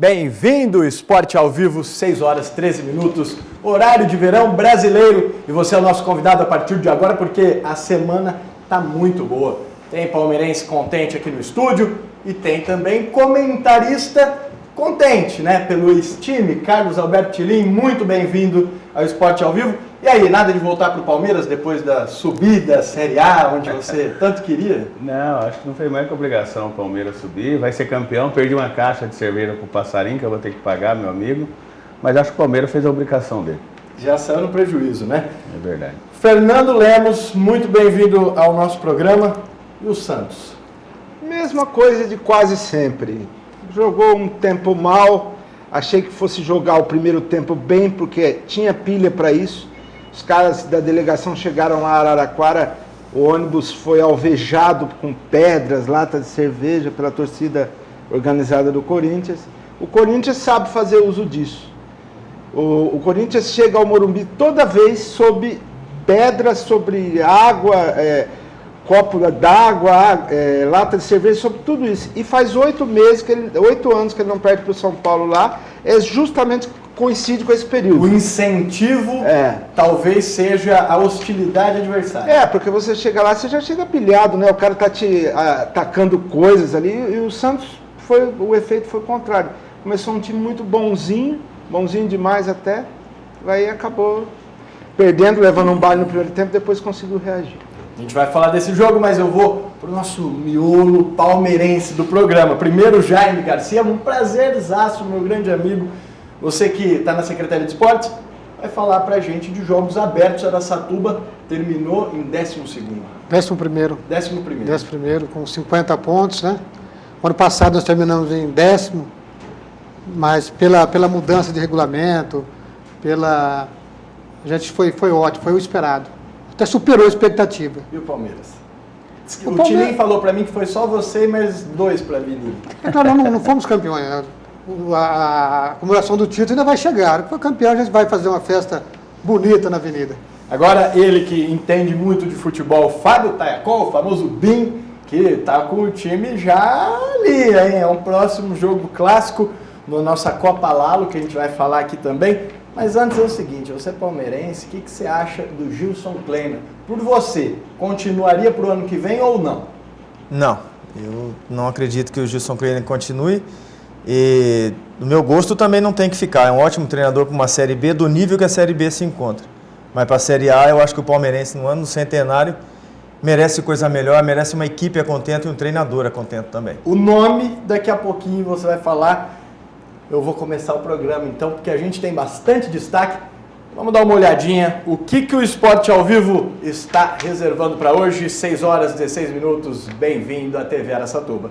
Bem-vindo, Esporte ao Vivo, 6 horas 13 minutos, horário de verão brasileiro. E você é o nosso convidado a partir de agora porque a semana tá muito boa. Tem palmeirense contente aqui no estúdio e tem também comentarista contente, né? Pelo time, Carlos Alberto Tilim, muito bem-vindo ao Esporte ao Vivo. E aí, nada de voltar para o Palmeiras depois da subida, Série A, onde você tanto queria? Não, acho que não foi mais que obrigação o Palmeiras subir. Vai ser campeão, perdi uma caixa de cerveja pro passarinho que eu vou ter que pagar, meu amigo. Mas acho que o Palmeiras fez a obrigação dele. Já saiu no prejuízo, né? É verdade. Fernando Lemos, muito bem-vindo ao nosso programa. E o Santos? Mesma coisa de quase sempre. Jogou um tempo mal, achei que fosse jogar o primeiro tempo bem, porque tinha pilha para isso. Os caras da delegação chegaram lá a Araraquara, o ônibus foi alvejado com pedras, latas de cerveja pela torcida organizada do Corinthians. O Corinthians sabe fazer uso disso. O Corinthians chega ao Morumbi toda vez sob pedras, sobre água, copo d'água, lata de cerveja, sobre tudo isso. E faz 8 anos que ele não perde para o São Paulo lá, justamente coincide com esse período. O incentivo talvez seja a hostilidade adversária. Porque você chega lá, você já chega pilhado, né? O cara tá te atacando coisas ali, e o Santos, o efeito foi o contrário. Começou um time muito bonzinho demais até, aí acabou perdendo, levando um baile no primeiro tempo, depois conseguiu reagir. A gente vai falar desse jogo, mas eu vou pro nosso miolo palmeirense do programa. Primeiro, Jaime Garcia, um prazerzaço, meu grande amigo. Você que está na Secretaria de Esportes, vai falar pra gente de jogos abertos. Araçatuba terminou em 12º. 11º, com 50 pontos, né? Ano passado nós terminamos em 10º, mas pela mudança de regulamento, a gente foi ótimo, foi o esperado. Até superou a expectativa. E o Palmeiras? O Tilim falou pra mim que foi só você e mais 2 pra Avenida. Nós não fomos campeões, né? A acumulação do título ainda vai chegar. Foi campeão, a gente vai fazer uma festa bonita na Avenida. Agora, ele que entende muito de futebol, Fábio Tayacol, o famoso BIM, que está com o time já ali, hein? É um próximo jogo clássico na nossa Copa Lalo, que a gente vai falar aqui também. Mas antes é o seguinte, você é palmeirense, o que você acha do Gilson Kleina? Por você, continuaria para o ano que vem ou não? Não, eu não acredito que o Gilson Kleina continue. E do meu gosto também não tem que ficar. É um ótimo treinador para uma Série B, do nível que a Série B se encontra. Mas para a Série A, eu acho que o palmeirense no ano do centenário merece coisa melhor, merece uma equipe a contento e um treinador a contento também. O nome, daqui a pouquinho você vai falar. Eu vou começar o programa então, porque a gente tem bastante destaque. Vamos dar uma olhadinha o que o Esporte ao Vivo está reservando para hoje. 6 horas 16 minutos. Bem-vindo à TV Araçatuba.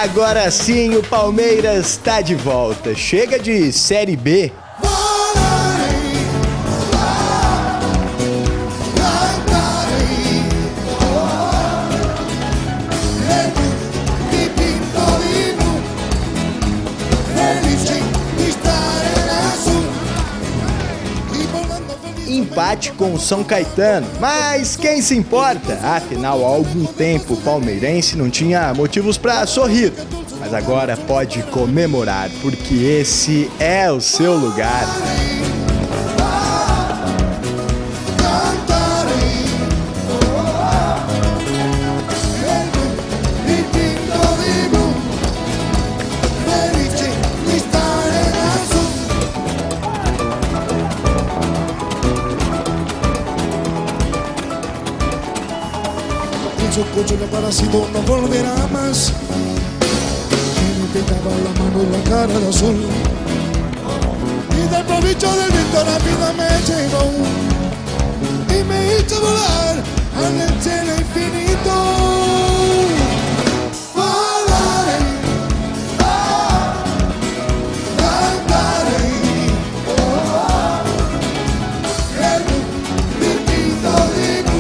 Agora sim, o Palmeiras está de volta. Chega de Série B. Empate com o São Caetano, mas quem se importa? Afinal, há algum tempo o palmeirense não tinha motivos para sorrir, mas agora pode comemorar, porque esse é o seu lugar. Su coche de parásito no volverá más. Me pintaba la mano y la cara de azul. Y del provecho del viento la vida me llegó. Y me hizo volar al cielo infinito. Volaré, cantaré. El distinto digo.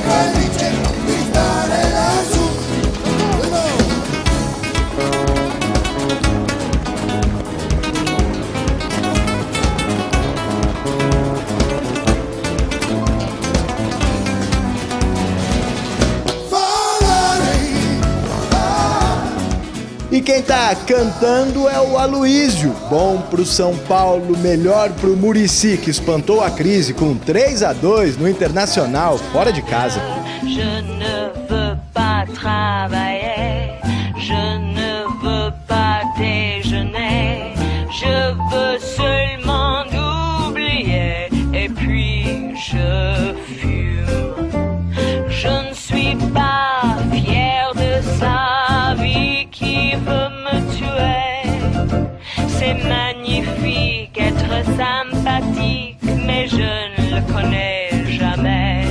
Felice di stare lassù. quem tá cantando é o Aloísio. Bom pro São Paulo, melhor pro Muricy, que espantou a crise com 3-2 no Internacional, fora de casa. Je ne veux pas travailler, je ne veux pas déjeuner, je veux seulement oublier et puis je fume. Je ne suis pas fier de sa vie qui veut me tuer. C'est magnifique être sympathique, mais je ne le connais jamais.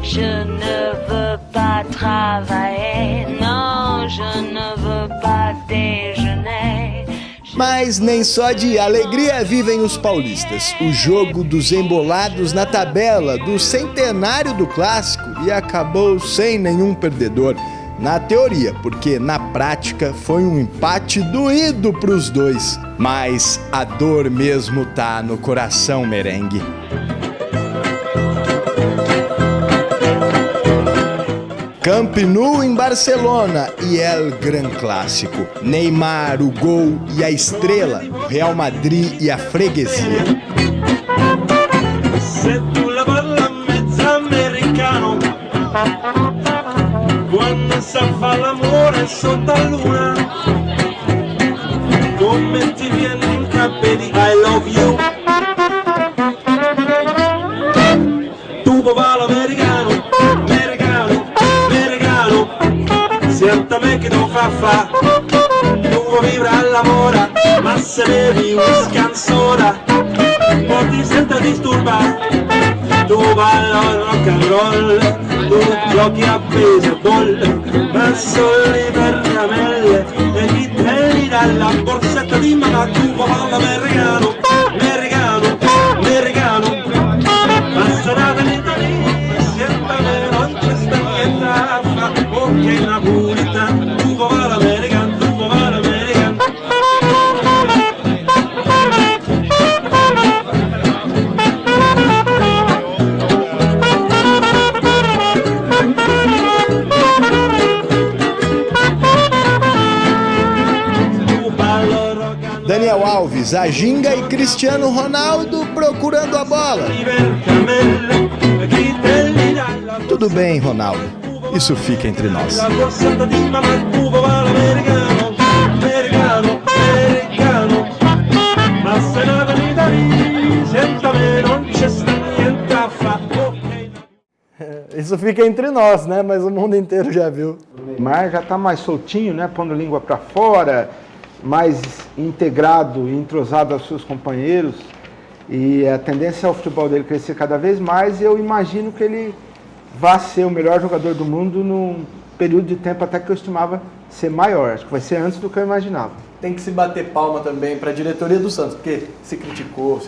Je ne veux pas travailler, non, je ne veux pas déjeuner. Mas nem só de alegria vivem os paulistas. O jogo dos embolados na tabela do centenário do clássico e acabou sem nenhum perdedor. Na teoria, porque na prática foi um empate doído pros dois. Mas a dor mesmo tá no coração merengue. Camp Nou em Barcelona e El Gran Clássico. Neymar, o gol e a estrela. Real Madrid e a freguesia. Se tu la parla mezza americano, quando si fa l'amore sotto la luna, come ti viene in capelli I love you. Tu papà americano, senta me che non fa, tu vibra all'amore, ma se bevi un scansora, poi ti senta disturbare, tu ballo rock and roll, tu giochi a baseball, ma soli per ramelle, e chi te li dà la borsetta di mamma, tu ballo americano, passa la vita lì, senta me non c'è sta niente a fa, ok napolitano, tu ballo americano, tu ballo americano. Daniel Alves, a Ginga e Cristiano Ronaldo procurando a bola. Tudo bem, Ronaldo. Isso fica entre nós. Isso fica entre nós, né? Mas o mundo inteiro já viu. O Neymar já está mais soltinho, né? Pondo a língua para fora, mais integrado e entrosado aos seus companheiros. E a tendência é o futebol dele crescer cada vez mais. E eu imagino que ele vá ser o melhor jogador do mundo num período de tempo até que eu estimava ser maior. Acho que vai ser antes do que eu imaginava. Tem que se bater palma também para a diretoria do Santos, porque se criticou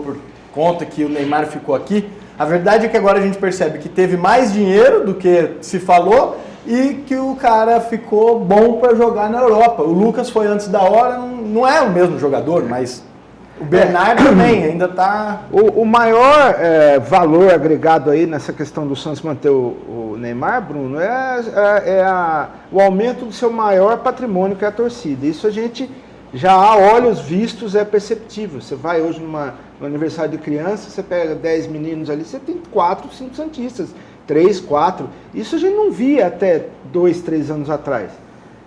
por conta que o Neymar ficou aqui. A verdade é que agora a gente percebe que teve mais dinheiro do que se falou e que o cara ficou bom para jogar na Europa. O Lucas foi antes da hora, não é o mesmo jogador, mas o Bernardo também ainda está... O maior valor agregado aí nessa questão do Santos manter o Neymar, Bruno, o aumento do seu maior patrimônio, que é a torcida. Isso a gente já a olhos vistos é perceptível. Você vai hoje no aniversário de criança, você pega 10 meninos ali, você tem 4, 5 santistas, 3, 4. Isso a gente não via até 2, 3 anos atrás.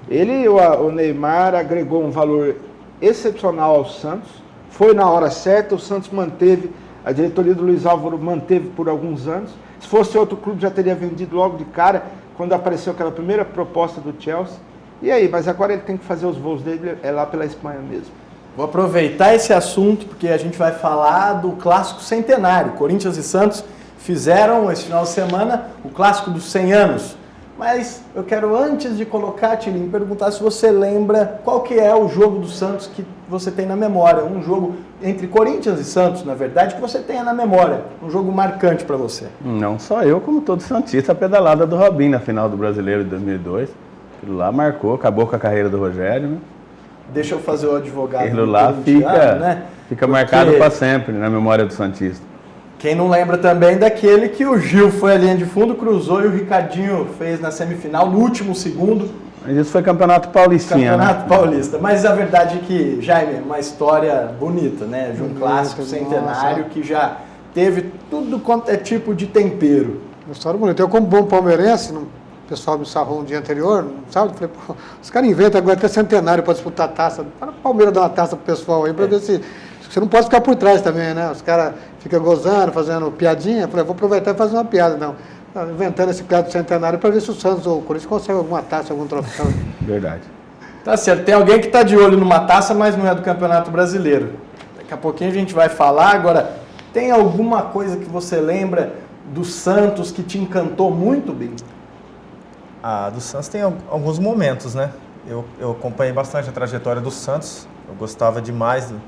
O Neymar agregou um valor excepcional ao Santos, foi na hora certa, o Santos manteve, a diretoria do Luiz Álvaro manteve por alguns anos. Se fosse outro clube já teria vendido logo de cara, quando apareceu aquela primeira proposta do Chelsea. E aí, mas agora ele tem que fazer os voos dele, é lá pela Espanha mesmo. Vou aproveitar esse assunto porque a gente vai falar do clássico centenário. Corinthians e Santos fizeram esse final de semana o clássico dos 100 anos. Mas eu quero, antes de colocar, Tilinho, perguntar se você lembra qual que é o jogo do Santos que você tem na memória. Um jogo entre Corinthians e Santos, na verdade, que você tenha na memória. Um jogo marcante para você. Não só eu, como todo santista, a pedalada do Robinho na final do Brasileiro de 2002. Aquilo lá marcou, acabou com a carreira do Rogério, né? Deixa eu fazer o advogado. Aquilo lá fica marcado para sempre na memória do santista. Quem não lembra também daquele que o Gil foi à linha de fundo, cruzou e o Ricardinho fez na semifinal, no último segundo, Mas isso foi Campeonato Paulistinha, Campeonato Paulista. Mas a verdade é que, Jaime, é uma história bonita, né? De um clássico centenário que já teve tudo quanto é tipo de tempero. Uma história bonita. Eu, como bom palmeirense, o pessoal me sarrou um dia anterior, sabe? Falei, pô, os caras inventam agora até centenário para disputar a taça. Para o Palmeiras dar uma taça pro pessoal aí, para ver se... Você não pode ficar por trás também, né? Os caras ficam gozando, fazendo piadinha. Falei, vou aproveitar e fazer uma piada, não. Inventando esse piada do centenário para ver se o Santos ou o Corinthians conseguem alguma taça, algum troféu. Verdade. Tá certo. Tem alguém que está de olho numa taça, mas não é do Campeonato Brasileiro. Daqui a pouquinho a gente vai falar. Agora, tem alguma coisa que você lembra do Santos que te encantou muito, bem? Do Santos tem alguns momentos, né? Eu acompanhei bastante a trajetória do Santos. Eu gostava demais do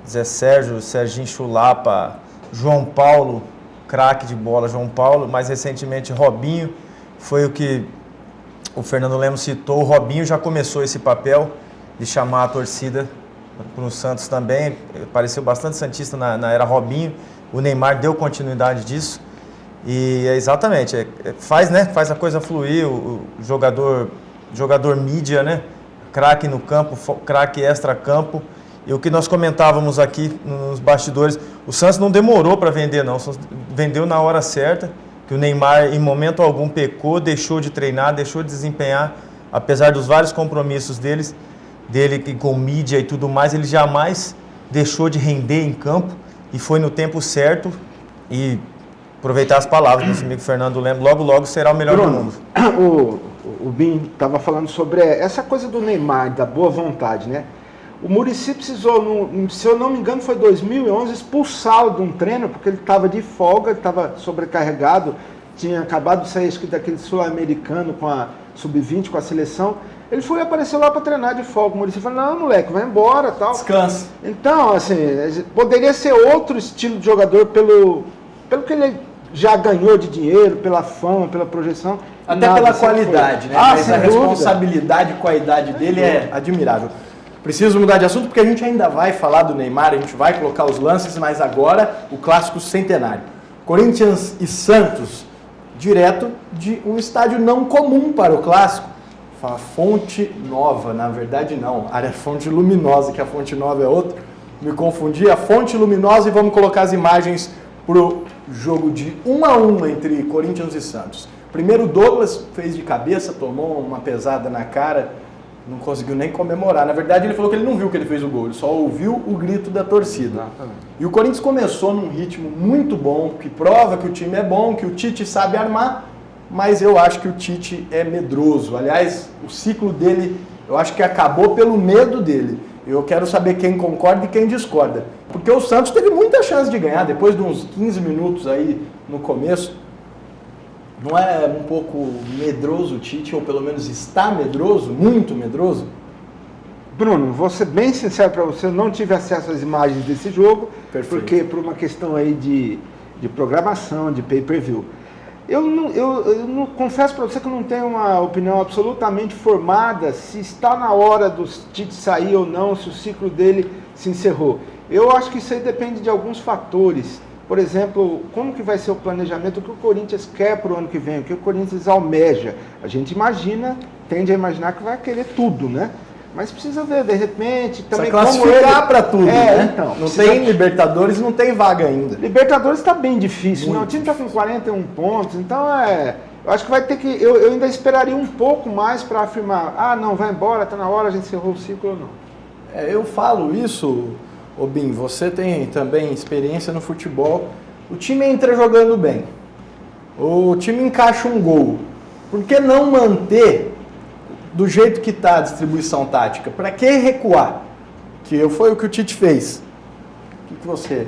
Zé Sérgio, Serginho Chulapa, João Paulo, craque de bola João Paulo. Mais recentemente, Robinho, foi o que o Fernando Lemos citou. O Robinho já começou esse papel de chamar a torcida para o Santos também. Apareceu bastante santista na era Robinho. O Neymar deu continuidade disso. E exatamente, faz a coisa fluir, o jogador mídia, né? Craque no campo, craque extra-campo. E o que nós comentávamos aqui nos bastidores, o Santos não demorou para vender, não. O Santos vendeu na hora certa, que o Neymar em momento algum pecou, deixou de treinar, deixou de desempenhar, apesar dos vários compromissos dele com mídia e tudo mais, ele jamais deixou de render em campo e foi no tempo certo. E aproveitar as palavras do nosso amigo Fernando Lemos, logo será o melhor do mundo. O Bim estava falando sobre essa coisa do Neymar, da boa vontade, né? O Muricy precisou, se eu não me engano, foi 2011, expulsá-lo de um treino, porque ele estava de folga, ele estava sobrecarregado, tinha acabado de sair, acho que daquele sul-americano com a sub-20, com a seleção. Ele foi aparecer lá para treinar de folga. O Muricy falou, não, moleque, vai embora, tal. Descansa. Então, assim, poderia ser outro estilo de jogador pelo que ele já ganhou de dinheiro, pela fama, pela projeção. Até pela qualidade, né? Mas a responsabilidade com a idade dele é admirável. Preciso mudar de assunto porque a gente ainda vai falar do Neymar, a gente vai colocar os lances, mas agora o clássico centenário. Corinthians e Santos, direto de um estádio não comum para o clássico. A Fonte Nova, na verdade não, a Fonte Luminosa, que a Fonte Nova é outra. Me confundi, a Fonte Luminosa, e vamos colocar as imagens para o jogo de 1-1 entre Corinthians e Santos. Primeiro o Douglas fez de cabeça, tomou uma pesada na cara, não conseguiu nem comemorar. Na verdade, ele falou que ele não viu que ele fez o gol, ele só ouviu o grito da torcida. E o Corinthians começou num ritmo muito bom, que prova que o time é bom, que o Tite sabe armar, mas eu acho que o Tite é medroso. Aliás, o ciclo dele, eu acho que acabou pelo medo dele. Eu quero saber quem concorda e quem discorda. Porque o Santos teve muita chance de ganhar, depois de uns 15 minutos aí no começo. Não é um pouco medroso o Tite, ou pelo menos está medroso, muito medroso? Bruno, vou ser bem sincero para você, eu não tive acesso às imagens desse jogo, Perfeito. Porque por uma questão aí de programação, de pay-per-view. Eu não confesso para você que eu não tenho uma opinião absolutamente formada se está na hora do Tite sair ou não, se o ciclo dele se encerrou. Eu acho que isso aí depende de alguns fatores. Por exemplo, como que vai ser o planejamento, o que o Corinthians quer para o ano que vem, o que o Corinthians almeja. A gente tende a imaginar que vai querer tudo, né? Mas precisa ver, de repente, também precisa classificar para tudo, né? Então, não tem Libertadores, não tem vaga ainda. Libertadores está bem difícil, né? O time está com 41 pontos, então eu acho que vai ter que... Eu ainda esperaria um pouco mais para afirmar, não, vai embora, está na hora, a gente encerrou o ciclo ou não. Eu falo isso, Obim, você tem também experiência no futebol. O time entra jogando bem, o time encaixa um gol. Por que não manter do jeito que está a distribuição tática? Para que recuar? Que foi o que o Tite fez. O que você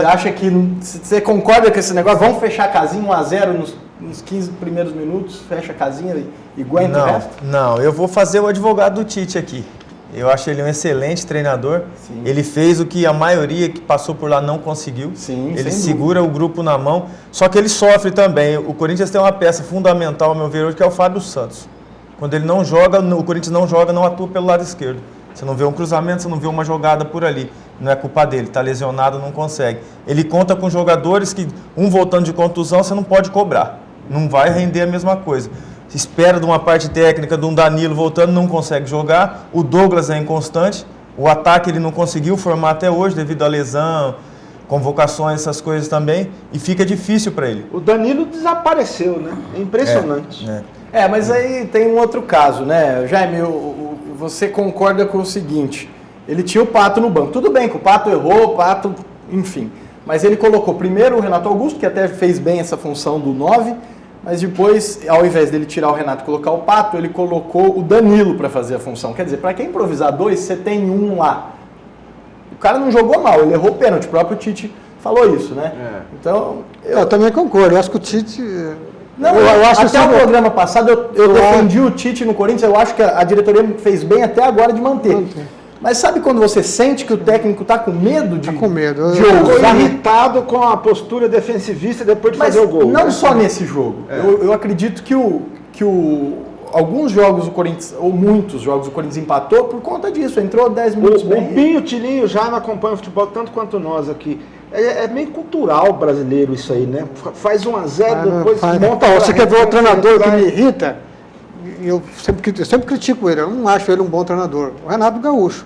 acha que... Você concorda com esse negócio? Vamos fechar a casinha 1-0 nos 15 primeiros minutos, fecha a casinha e aguenta o resto? Não, eu vou fazer o advogado do Tite aqui. Eu acho ele um excelente treinador. Sim. Ele fez o que a maioria que passou por lá não conseguiu. Sim, ele segura o grupo na mão, só que ele sofre também. O Corinthians tem uma peça fundamental, ao meu ver, hoje, que é o Fábio Santos. Quando ele não joga, o Corinthians não joga, não atua pelo lado esquerdo. Você não vê um cruzamento, você não vê uma jogada por ali. Não é culpa dele, está lesionado, não consegue. Ele conta com jogadores que, voltando de contusão, você não pode cobrar. Não vai render a mesma coisa. espera de uma parte técnica, de um Danilo voltando, não consegue jogar. O Douglas é inconstante. O ataque ele não conseguiu formar até hoje devido à lesão, convocações, essas coisas também. E fica difícil para ele. O Danilo desapareceu, né? É impressionante. Mas aí tem um outro caso, né? Jaime, você concorda com o seguinte, ele tinha o Pato no banco. Tudo bem que o Pato errou, enfim. Mas ele colocou primeiro o Renato Augusto, que até fez bem essa função do 9, mas depois, ao invés dele tirar o Renato e colocar o Pato, ele colocou o Danilo para fazer a função. Quer dizer, para quem improvisar 2, você tem um lá. O cara não jogou mal, ele errou o pênalti, o próprio Tite falou isso, né? Então, eu também concordo, eu acho que o Tite... Não, eu acho até o programa passado eu defendi o Tite no Corinthians, eu acho que a diretoria fez bem até agora de manter. Mas sabe quando você sente que o técnico está com medo de ousar, irritado com a postura defensivista depois de fazer o gol? Não só nesse jogo. Eu acredito que alguns jogos do Corinthians, ou muitos jogos do Corinthians empatou por conta disso. Entrou 10 minutos bem. O Pinho, o Tilinho já não acompanha o futebol tanto quanto nós aqui. É meio cultural brasileiro isso aí, né? Faz 1-0, depois monta... Você quer ver o treinador que me irrita? Eu sempre critico ele, eu não acho ele um bom treinador. O Renato Gaúcho.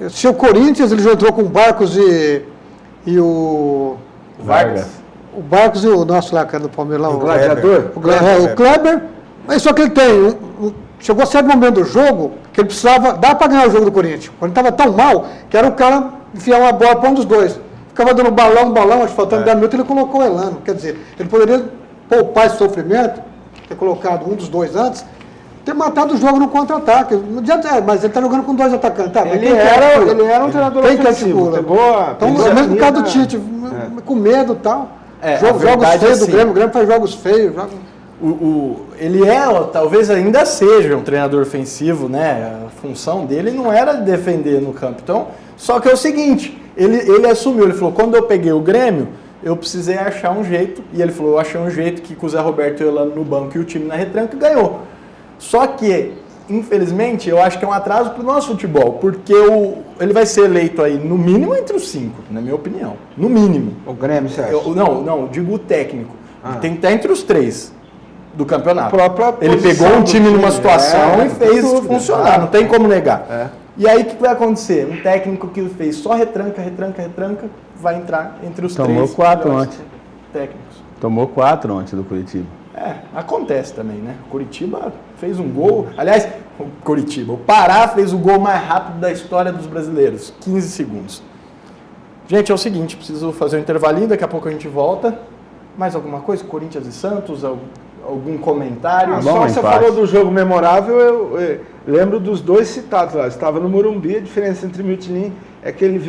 Se o Corinthians ele já entrou com o Barcos e o... Vargas. O Barcos e o nosso lá, que é do Palmeiras, o Gladiador. O Kleber. Mas só que ele tem... Chegou a certo momento do jogo que ele precisava... Dá para ganhar o jogo do Corinthians. Quando estava tão mal, que era o cara enfiar uma bola para um dos dois. Ficava dando balão, acho que faltando 10 minutos, ele colocou o Elano. Quer dizer, ele poderia poupar esse sofrimento, ter colocado um dos dois antes, ter matado o jogo no contra-ataque. Mas ele está jogando com 2 atacantes. Tá, ele era um treinador ofensivo. Então, mesmo por causa do Tite, com medo e tal. Jogos feios do Grêmio, o Grêmio faz jogos feios. Ele talvez ainda seja um treinador ofensivo, né? A função dele não era defender no campo. Então, só que é o seguinte, ele assumiu, ele falou, quando eu peguei o Grêmio, eu precisei achar um jeito, e ele falou, eu achei um jeito que com o Zé Roberto e o Elano no banco e o time na retranca ganhou. Só que, infelizmente, eu acho que é um atraso para o nosso futebol, porque ele vai ser eleito aí, no mínimo, entre os 5, na minha opinião. No mínimo. O Grêmio, você acha? Não, digo o técnico. Tem que estar entre os 3 do campeonato. Ele pegou um time numa situação e fez funcionar, não tem como negar. E aí o que vai acontecer? Um técnico que fez só retranca, vai entrar entre os 3 Tomou 4 ontem. Técnicos. Tomou 4 ontem do Curitiba. Acontece também, né? O Curitiba fez um gol. Aliás, o Pará fez o gol mais rápido da história dos brasileiros. 15 segundos. Gente, é o seguinte, preciso fazer um intervalinho, daqui a pouco a gente volta. Mais alguma coisa? Corinthians e Santos? Algum comentário? Só você falou do jogo memorável, eu lembro dos 2 citados lá. Estava no Morumbi, a diferença entre o Mitilin é que ele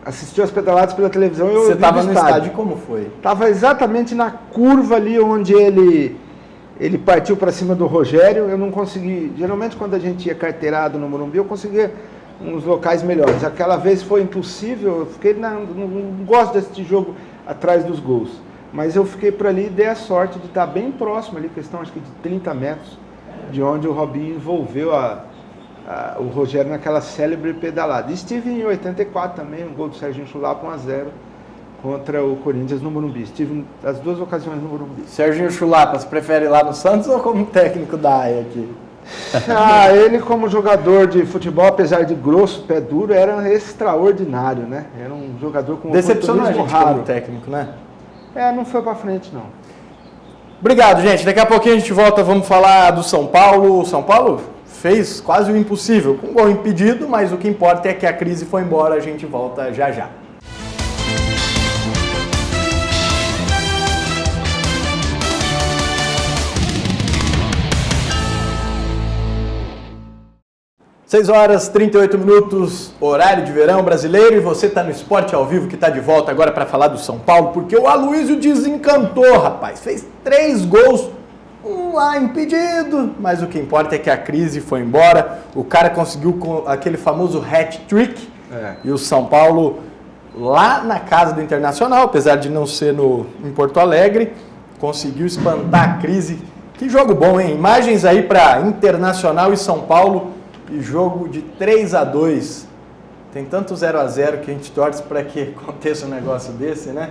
assistiu as pedaladas pela televisão e eu Você estava no estádio, como foi? Estava exatamente na curva ali onde ele partiu para cima do Rogério. Eu não consegui, geralmente quando a gente ia carteirado no Morumbi, eu conseguia uns locais melhores. Aquela vez foi impossível, eu fiquei não gosto desse jogo atrás dos gols. Mas eu fiquei por ali e dei a sorte de estar bem próximo ali, questão acho que de 30 metros, de onde o Robinho envolveu o Rogério naquela célebre pedalada. Estive em 84 também, um gol do Serginho Chulapa, 1-0 contra o Corinthians no Morumbi. Estive nas 2 ocasiões no Morumbi. Serginho Chulapa, você prefere ir lá no Santos ou como técnico da AIA aqui? Ele como jogador de futebol, apesar de grosso, pé duro, era extraordinário, né? Era um jogador com decepcionante raro. Como técnico, né? Não foi pra frente, não. Obrigado, gente. Daqui a pouquinho a gente volta, vamos falar do São Paulo. O São Paulo fez quase o impossível, com um gol impedido, mas o que importa é que a crise foi embora, a gente volta já já. Seis horas 38 minutos, horário de verão brasileiro, e você está no Esporte ao Vivo, que está de volta agora para falar do São Paulo, porque o Aloysio desencantou, rapaz. Fez 3 gols, um lá impedido, mas o que importa é que a crise foi embora. O cara conseguiu com aquele famoso hat-trick, e o São Paulo, lá na casa do Internacional, apesar de não ser em Porto Alegre, conseguiu espantar a crise. Que jogo bom, hein? Imagens aí para Internacional e São Paulo. E jogo de 3-2, tem tanto 0-0 que a gente torce para que aconteça um negócio desse, né?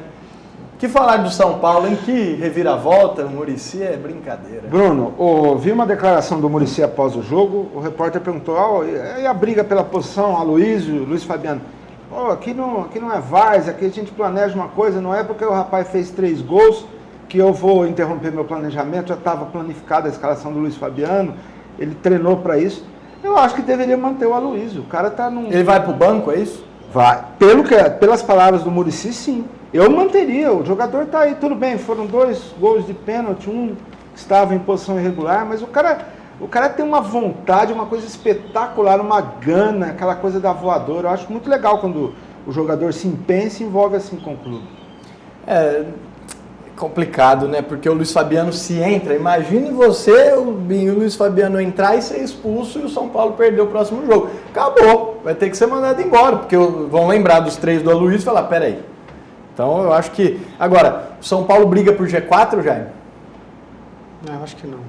Que falar do São Paulo, em que reviravolta, o Muricy é brincadeira. Bruno, vi uma declaração do Muricy após o jogo, o repórter perguntou, e a briga pela posição, Aloysio, Luiz Fabiano? Aqui não é várzea, aqui a gente planeja uma coisa, não é porque o rapaz fez 3 gols que eu vou interromper meu planejamento, já estava planificada a escalação do Luiz Fabiano, ele treinou para isso. Eu acho que deveria manter o Aloysio, o cara tá num... Ele vai pro banco, é isso? Vai. Pelas palavras do Muricy, sim. Eu manteria, o jogador tá aí, tudo bem, foram 2 gols de pênalti, um que estava em posição irregular, mas o cara tem uma vontade, uma coisa espetacular, uma gana, aquela coisa da voadora. Eu acho muito legal quando o jogador se empenha e se envolve assim com o clube. É complicado, né? Porque o Luiz Fabiano se entra. Imagine você, o Luiz Fabiano entrar e ser expulso e o São Paulo perder o próximo jogo. Acabou. Vai ter que ser mandado embora, porque vão lembrar dos 3 do Aloysio e falar, peraí. Então eu acho que... Agora, o São Paulo briga por G4, Jaime? Não, acho que não.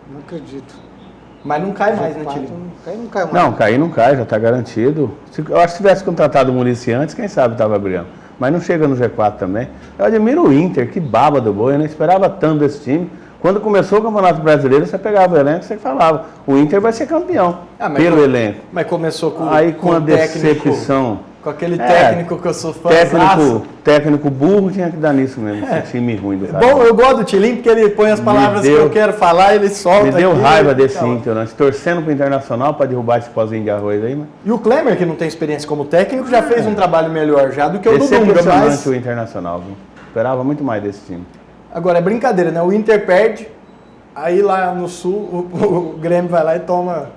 Não acredito. Mas não cai mais, né, Tilinho? Não cai mais. Não, cair não cai, já está garantido. Eu acho que se tivesse contratado o Muricy antes, quem sabe estava brigando. Mas não chega no G4 também. Eu admiro o Inter, que baba do boi, eu não esperava tanto desse time. Quando começou o Campeonato Brasileiro, você pegava o elenco e você falava, o Inter vai ser campeão pelo elenco. Mas começou com a decepção. Com aquele técnico que eu sou fã. Técnico burro tinha que dar nisso mesmo, esse time ruim do cara. Bom, eu gosto do Tilinho porque ele põe as palavras que eu quero falar e ele solta. Me deu raiva desse Inter, né? Torcendo pro Internacional para derrubar esse pozinho de arroz aí, mas... E o Klemer, que não tem experiência como técnico, já fez um trabalho melhor já do que o do Dunga. Decepcionante o Internacional, viu? Esperava muito mais desse time. Agora, é brincadeira, né? O Inter perde, aí lá no Sul, o Grêmio vai lá e toma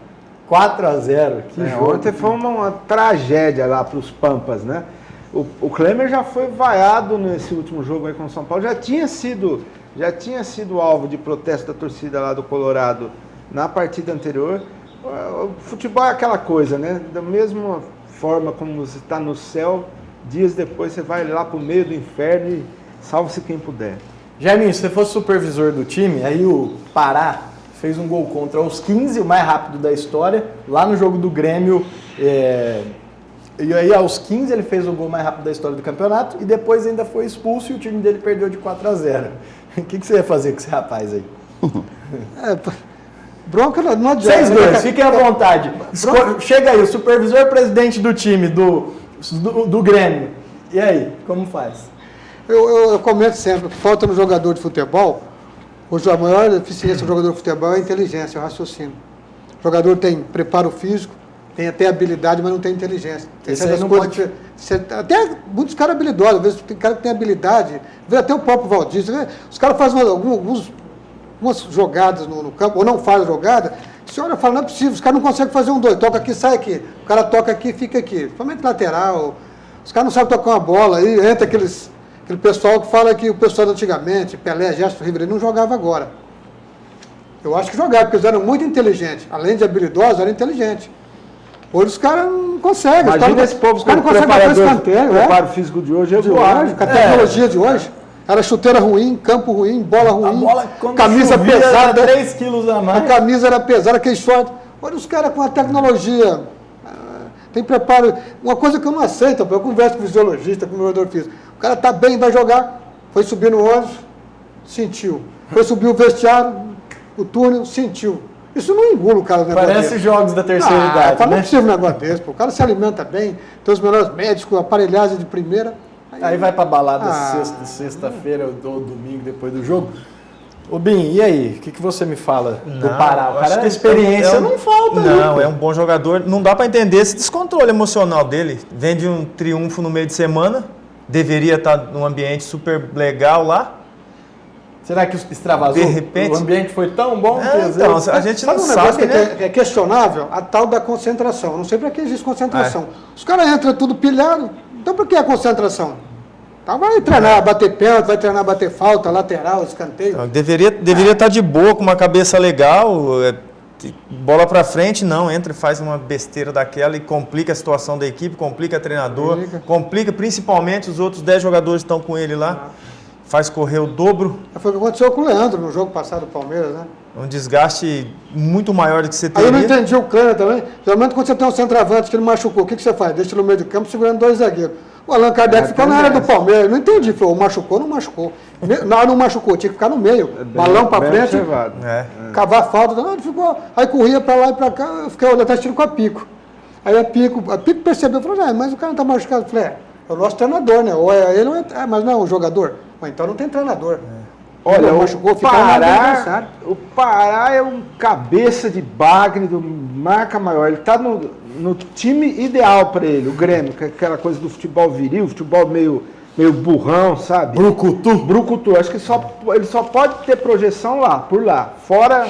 4-0. Que jogo. Ontem foi uma tragédia lá para os Pampas, né? O Klemer já foi vaiado nesse último jogo aí com o São Paulo, já tinha sido alvo de protesto da torcida lá do Colorado na partida anterior. O futebol é aquela coisa, né? Da mesma forma como você está no céu, dias depois você vai lá para o meio do inferno e salve-se quem puder. Jaiminho, se você fosse supervisor do time, aí o Pará fez um gol contra aos 15, o mais rápido da história, lá no jogo do Grêmio. E aí aos 15 ele fez o gol mais rápido da história do campeonato e depois ainda foi expulso e o time dele perdeu de 4-0. O que você ia fazer com esse rapaz aí? Bronca não adianta. 6-2, fiquem à vontade. Chega aí, o supervisor presidente do time do Grêmio. E aí, como faz? Eu comento sempre que falta no jogador de futebol, a maior eficiência do jogador de futebol é a inteligência, o raciocínio. O jogador tem preparo físico, tem até habilidade, mas não tem inteligência. Tem certas coisas até muitos caras habilidosos, às vezes tem cara que tem habilidade, vê até o próprio Valdir, os caras fazem algumas jogadas no campo, ou não fazem jogada, você olha e fala, não é possível, os caras não conseguem fazer 1-2, toca aqui, sai aqui, o cara toca aqui, fica aqui, principalmente lateral, os caras não sabem tocar uma bola, aí entra aquele pessoal que fala que o pessoal de antigamente, Pelé, Gerson, Ribeiro, não jogava agora. Eu acho que jogava, porque eles eram muito inteligentes. Além de habilidosos, eram inteligentes. Hoje os caras não conseguem. Imagina esse povo, os caras não conseguem bater escanteio. O preparo físico de hoje é voar. Com a tecnologia de hoje. Era chuteira ruim, campo ruim, bola ruim, a bola, camisa pesada. 3 quilos a mais. A camisa era pesada, aquele short. Hoje os caras com a tecnologia... Tem preparo. Uma coisa que eu não aceito, eu converso com o fisiologista, com o jogador físico. O cara está bem, vai jogar, foi subir no ônibus, sentiu. Foi subir o vestiário, o túnel, sentiu. Isso não engula o cara. Parece jogos da terceira idade, né? Não é possível um negócio desse. O cara se alimenta bem, tem os melhores médicos, aparelhagem de primeira. Aí vai pra balada sexta-feira ou domingo depois do jogo. Ô Bim, e aí? O que você me fala do Pará? O cara, a experiência não falta. Não, é um bom jogador. Não dá para entender esse descontrole emocional dele. Vem de um triunfo no meio de semana, deveria estar num ambiente super legal lá. Será que extravasou? De repente... O ambiente foi tão bom que então, a gente não sabe, né? É questionável a tal da concentração. Eu não sei para que existe concentração. Os caras entram tudo pilhado, então por que a concentração? Então vai treinar, bater pênalti, vai treinar, bater falta, lateral, escanteio. Então, deveria estar de boa, com uma cabeça legal, bola para frente, não, entra e faz uma besteira daquela e complica a situação da equipe, complica o treinador, complica principalmente os outros 10 jogadores que estão com ele lá, faz correr o dobro. Foi o que aconteceu com o Leandro no jogo passado do Palmeiras, né? Um desgaste muito maior do que você teria. Aí eu não entendi o Klemer também. Geralmente quando você tem um centroavante que ele machucou, o que você faz? Deixa ele no meio de campo segurando 2 zagueiros. O Allan Kardec ficou na área do Palmeiras. Não entendi. Falou, machucou, não machucou. Não machucou, tinha que ficar no meio. Balão pra frente, cavar a falta. Não, ele ficou, aí corria pra lá e pra cá. Eu fiquei olhando, tá assistindo com a Pico. Aí a Pico percebeu, falou, mas o cara não tá machucado. Eu falei, é o nosso treinador, né? Ou é ele, ou é, mas não é o jogador. Mas então não tem treinador. Olha, machucou, o Pará é um cabeça de bagre do marca maior. Ele está no time ideal para ele, o Grêmio, que é aquela coisa do futebol viril, futebol meio burrão, sabe? Brucutu. Acho que ele só pode ter projeção por lá. Fora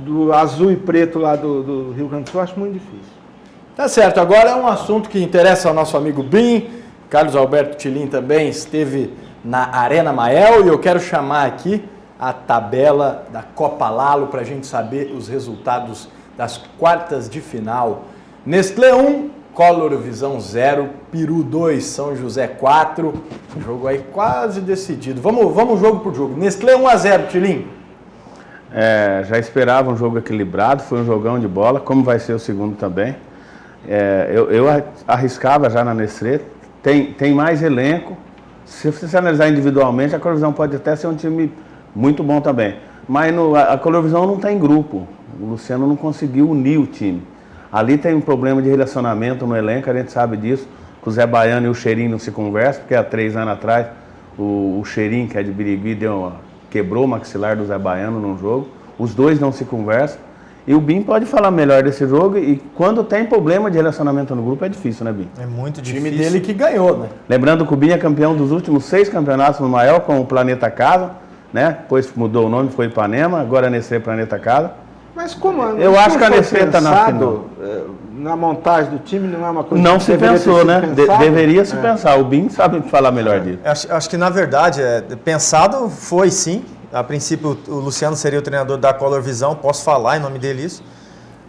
do azul e preto lá do Rio Grande do Sul, acho muito difícil. Tá certo, agora é um assunto que interessa ao nosso amigo Bim. Carlos Alberto Tilin também esteve na Arena Mael e eu quero chamar aqui a tabela da Copa Lalo para a gente saber os resultados das quartas de final. Nestlé 1, Collor Visão 0, Peru 2, São José 4. Jogo aí quase decidido. Vamos jogo por jogo. Nestlé 1-0, Tilin. Já esperava um jogo equilibrado, foi um jogão de bola, como vai ser o segundo também. Eu arriscava já na Nestlé, tem mais elenco. Se você analisar individualmente, a Colorvisão pode até ser um time muito bom também. Mas a Colorvisão não tem grupo. O Luciano não conseguiu unir o time. Ali tem um problema de relacionamento no elenco, a gente sabe disso. O Zé Baiano e o Cheirinho não se conversam, porque há 3 anos atrás o Cheirinho, que é de Birigui, quebrou o maxilar do Zé Baiano num jogo. Os dois não se conversam. E o Bim pode falar melhor desse jogo, e quando tem problema de relacionamento no grupo é difícil, né, Bim? É muito difícil. O time dele que ganhou, né? Lembrando que o Bim é campeão dos últimos 6 campeonatos no Mael com o Planeta Casa, né? Depois mudou o nome, foi Ipanema, agora é Nestlé Planeta Casa. Mas como eu acho que a Nestlé está na final. Na montagem do time não é uma coisa não que se pensou, né? Deveria se pensar. O Bim sabe falar melhor disso. Acho que na verdade pensado foi sim. A princípio, o Luciano seria o treinador da Collor Visão, posso falar em nome dele isso.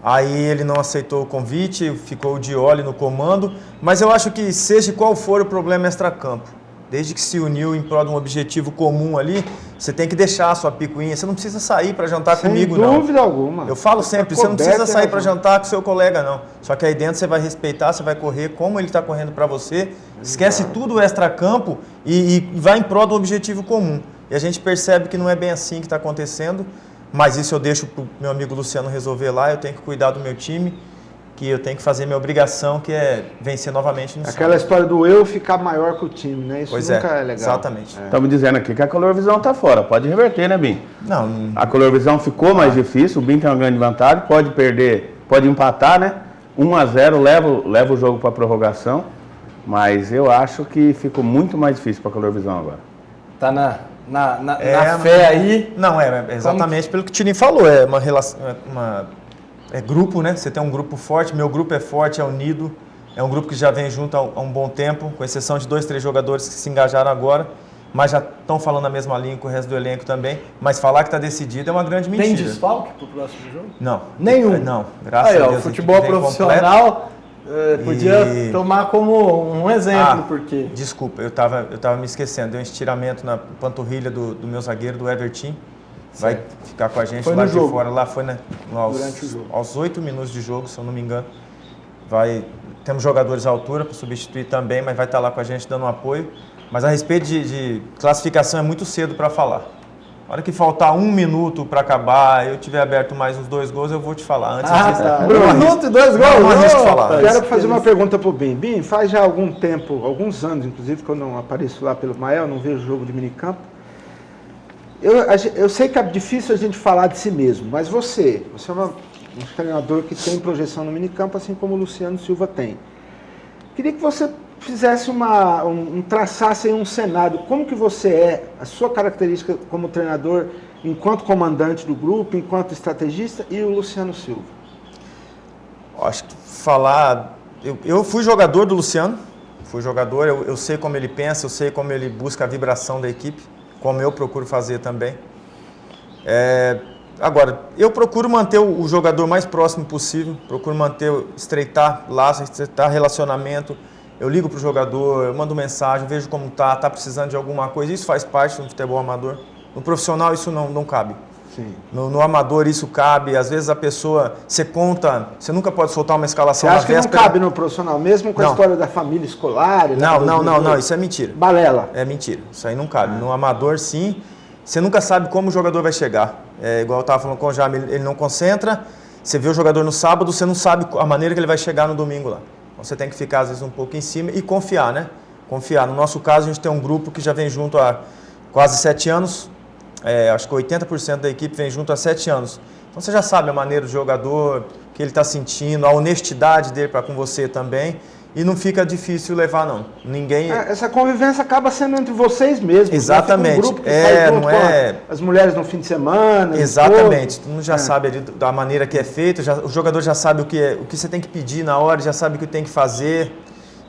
Aí ele não aceitou o convite, ficou o Dioli no comando. Mas eu acho que seja qual for o problema extracampo, desde que se uniu em prol de um objetivo comum ali, você tem que deixar a sua picuinha. Você não precisa sair para jantar comigo, não. Sem dúvida alguma. Eu falo sempre, você não precisa sair para jantar com seu colega, não. Só que aí dentro você vai respeitar, você vai correr como ele está correndo para você. Esquece tudo o extracampo e vai em prol do objetivo comum. E a gente percebe que não é bem assim que está acontecendo, mas isso eu deixo para o meu amigo Luciano resolver lá. Eu tenho que cuidar do meu time, que eu tenho que fazer minha obrigação, que é vencer novamente no Aquela história do eu ficar maior que o time, né? Isso nunca é legal. Exatamente. Estamos dizendo aqui que a Colorvisão está fora, pode reverter, né, Bim? Não. A Colorvisão ficou mais difícil, o Bim tem uma grande vantagem, pode perder, pode empatar, né? 1-0, leva o jogo para a prorrogação, mas eu acho que ficou muito mais difícil para a Colorvisão agora. Tá na fé aí. Não, exatamente pelo que o Tirinho falou. É uma relação. É grupo, né? Você tem um grupo forte. Meu grupo é forte, é unido. É um grupo que já vem junto há um bom tempo, com exceção de 2, 3 jogadores que se engajaram agora, mas já estão falando a mesma língua com o resto do elenco também. Mas falar que está decidido é uma grande mentira. Tem desfalque para o próximo jogo? Não. Nenhum? Não. Graças a Deus. O futebol profissional podia tomar como um exemplo, porque... Desculpa, eu tava me esquecendo. Deu um estiramento na panturrilha do meu zagueiro, do Everton. Vai ficar com a gente lá de fora. Lá foi aos 8 minutos de jogo, se eu não me engano. Temos jogadores à altura para substituir também, mas vai estar lá com a gente dando um apoio. Mas a respeito de classificação é muito cedo para falar. Na hora que faltar 1 minuto para acabar, eu tiver aberto mais uns 2 gols, eu vou te falar. Antes disso, tá. 1 minuto e 2 gols? Não arrisco falar. Quero fazer uma pergunta para o Bim. Bim, faz já algum tempo, alguns anos, inclusive, que eu não apareço lá pelo Mael, não vejo jogo de minicampo. Eu sei que é difícil a gente falar de si mesmo, mas você é um treinador que tem projeção no minicampo, assim como o Luciano Silva tem. Queria que você fizesse traçasse um cenário, como que você é, a sua característica como treinador, enquanto comandante do grupo, enquanto estrategista, e o Luciano Silva. Acho que eu fui jogador do Luciano, eu sei como ele pensa, eu sei como ele busca a vibração da equipe, como eu procuro fazer também. Agora, eu procuro manter o jogador mais próximo possível, procuro estreitar laços, estreitar relacionamento. Eu ligo para o jogador, eu mando mensagem, vejo como está precisando de alguma coisa. Isso faz parte do futebol amador. No profissional isso não cabe. Sim. No amador isso cabe, às vezes a pessoa, você conta, você nunca pode soltar uma Você escalação acha na que não véspera. cabe no profissional, mesmo com a Não. história da família escolar? Não, isso é mentira. Balela. É mentira, isso aí não cabe. No amador, sim, você nunca sabe como o jogador vai chegar. É igual eu estava falando com o Jaime, ele não concentra, você vê o jogador no sábado, você não sabe a maneira que ele vai chegar no domingo lá. Então você tem que ficar, às vezes, um pouco em cima e confiar, né? Confiar. No nosso caso, a gente tem um grupo que já vem junto há quase 7 anos, acho que 80% da equipe vem junto há 7 anos. Então você já sabe a maneira do jogador, o que ele está sentindo, a honestidade dele para com você também. E não fica difícil levar, não. Ninguém... Essa convivência acaba sendo entre vocês mesmos. Exatamente. Um grupo que sai junto não é... com as mulheres no fim de semana. Exatamente. Todo mundo já sabe ali da maneira que é feito, o jogador já sabe o que você tem que pedir na hora, já sabe o que tem que fazer.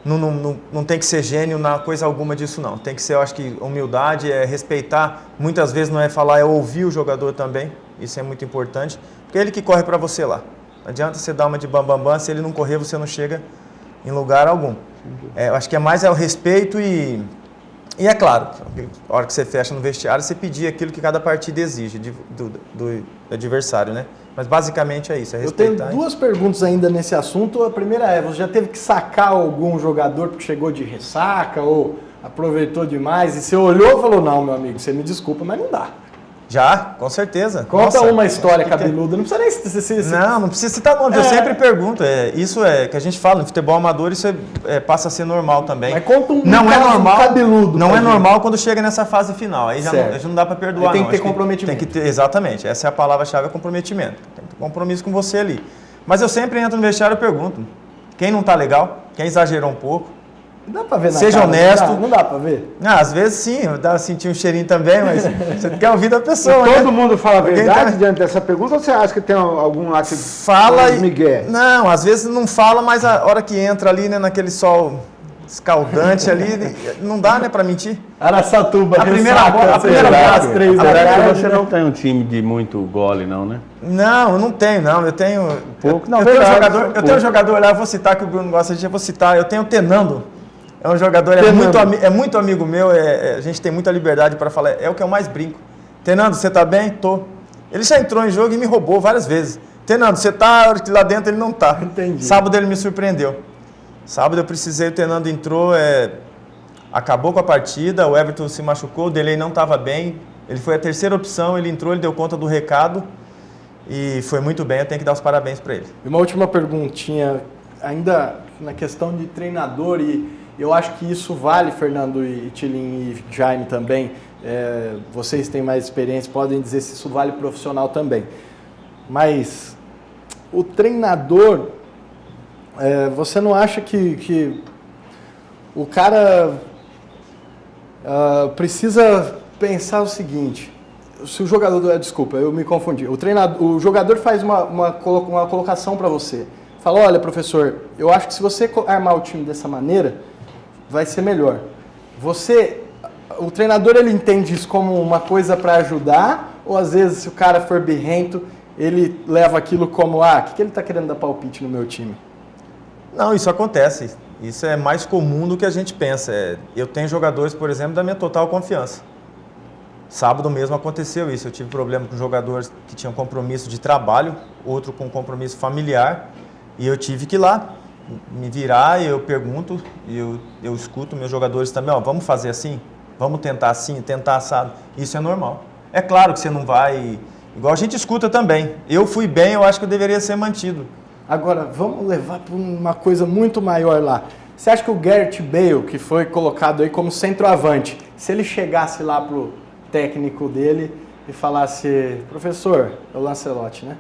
Não tem que ser gênio na coisa alguma disso, não. Tem que ser, eu acho que humildade, é respeitar. Muitas vezes não é falar, é ouvir o jogador também. Isso é muito importante. Porque é ele que corre para você lá. Não adianta você dar uma de bam, se ele não correr, você não chega em lugar algum. Eu acho que é mais o respeito e é claro, a hora que você fecha no vestiário, você pedir aquilo que cada partida exige do adversário, né? Mas basicamente é isso, é respeitar. Eu tenho 2 perguntas ainda nesse assunto. A primeira é, você já teve que sacar algum jogador porque chegou de ressaca ou aproveitou demais e você olhou e falou, não, meu amigo, você me desculpa, mas não dá. Já, com certeza. Conta uma história cabeluda, não precisa nem... Não precisa citar nome, eu sempre pergunto. Isso é que a gente fala, no futebol amador isso passa a ser normal também. Mas conta um não é normal, cabeludo. Não é normal quando chega nessa fase final, aí já não dá para perdoar. Tem que ter comprometimento. Tem que ter, exatamente, essa é a palavra-chave, é comprometimento. Tem que ter compromisso com você ali. Mas eu sempre entro no vestiário e pergunto, quem não tá legal, quem exagerou um pouco, Dá pra ver na seja cara, honesto. Não dá pra ver? Às vezes sim, dá pra sentir um cheirinho também, mas você quer ouvir da pessoa, E né? todo mundo fala a verdade tá- diante dessa pergunta ou você acha que tem algum lá que Fala e Miguel? Não, às vezes não fala, mas a hora que entra ali, né, naquele sol escaldante ali, não dá, né, pra mentir. Araçatuba, A primeira ressaca, bola, a primeira será? bola, Às 3 da Será que tarde. você não tem um time de muito gole, não, né? Não, eu não tenho, não. Eu tenho. Pouco, não, eu tenho um verdade, jogador, eu tenho um jogador lá, eu vou citar que o Bruno gosta de, eu vou citar. Eu tenho o Tenando. É um jogador, é muito amigo meu, a gente tem muita liberdade para falar, é o que eu mais brinco. Tenando, você tá bem? Tô. Ele já entrou em jogo e me roubou várias vezes. Tenando, você tá, a hora que lá dentro ele não tá. Entendi. Sábado ele me surpreendeu. Sábado eu precisei, o Tenando entrou, acabou com a partida, o Everton se machucou, o Delay não estava bem, ele foi a terceira opção, ele entrou, ele deu conta do recado e foi muito bem, eu tenho que dar os parabéns para ele. E uma última perguntinha, ainda na questão de treinador, e eu acho que isso vale, Fernando e Tilin e Jaime também, vocês têm mais experiência, podem dizer se isso vale profissional também. Mas o treinador, você não acha que o cara precisa pensar o seguinte, se o jogador, desculpa, eu me confundi, o jogador faz uma colocação para você, fala, olha professor, eu acho que se você armar o time dessa maneira, vai ser melhor. O treinador, ele entende isso como uma coisa para ajudar, ou às vezes se o cara for birrento, ele leva aquilo como, o que ele está querendo dar palpite no meu time? Não, isso acontece. Isso é mais comum do que a gente pensa. Eu tenho jogadores, por exemplo, da minha total confiança. Sábado mesmo aconteceu isso. Eu tive problema com jogadores que tinham compromisso de trabalho, outro com compromisso familiar, e eu tive que ir lá me virar e eu pergunto, e eu escuto meus jogadores também, vamos fazer assim? Vamos tentar assim, tentar assado? Isso é normal. É claro que você não vai... Igual a gente escuta também. Eu fui bem, eu acho que eu deveria ser mantido. Agora, vamos levar para uma coisa muito maior lá. Você acha que o Gareth Bale, que foi colocado aí como centroavante, se ele chegasse lá pro técnico dele e falasse, professor, é o Lancelotti, né?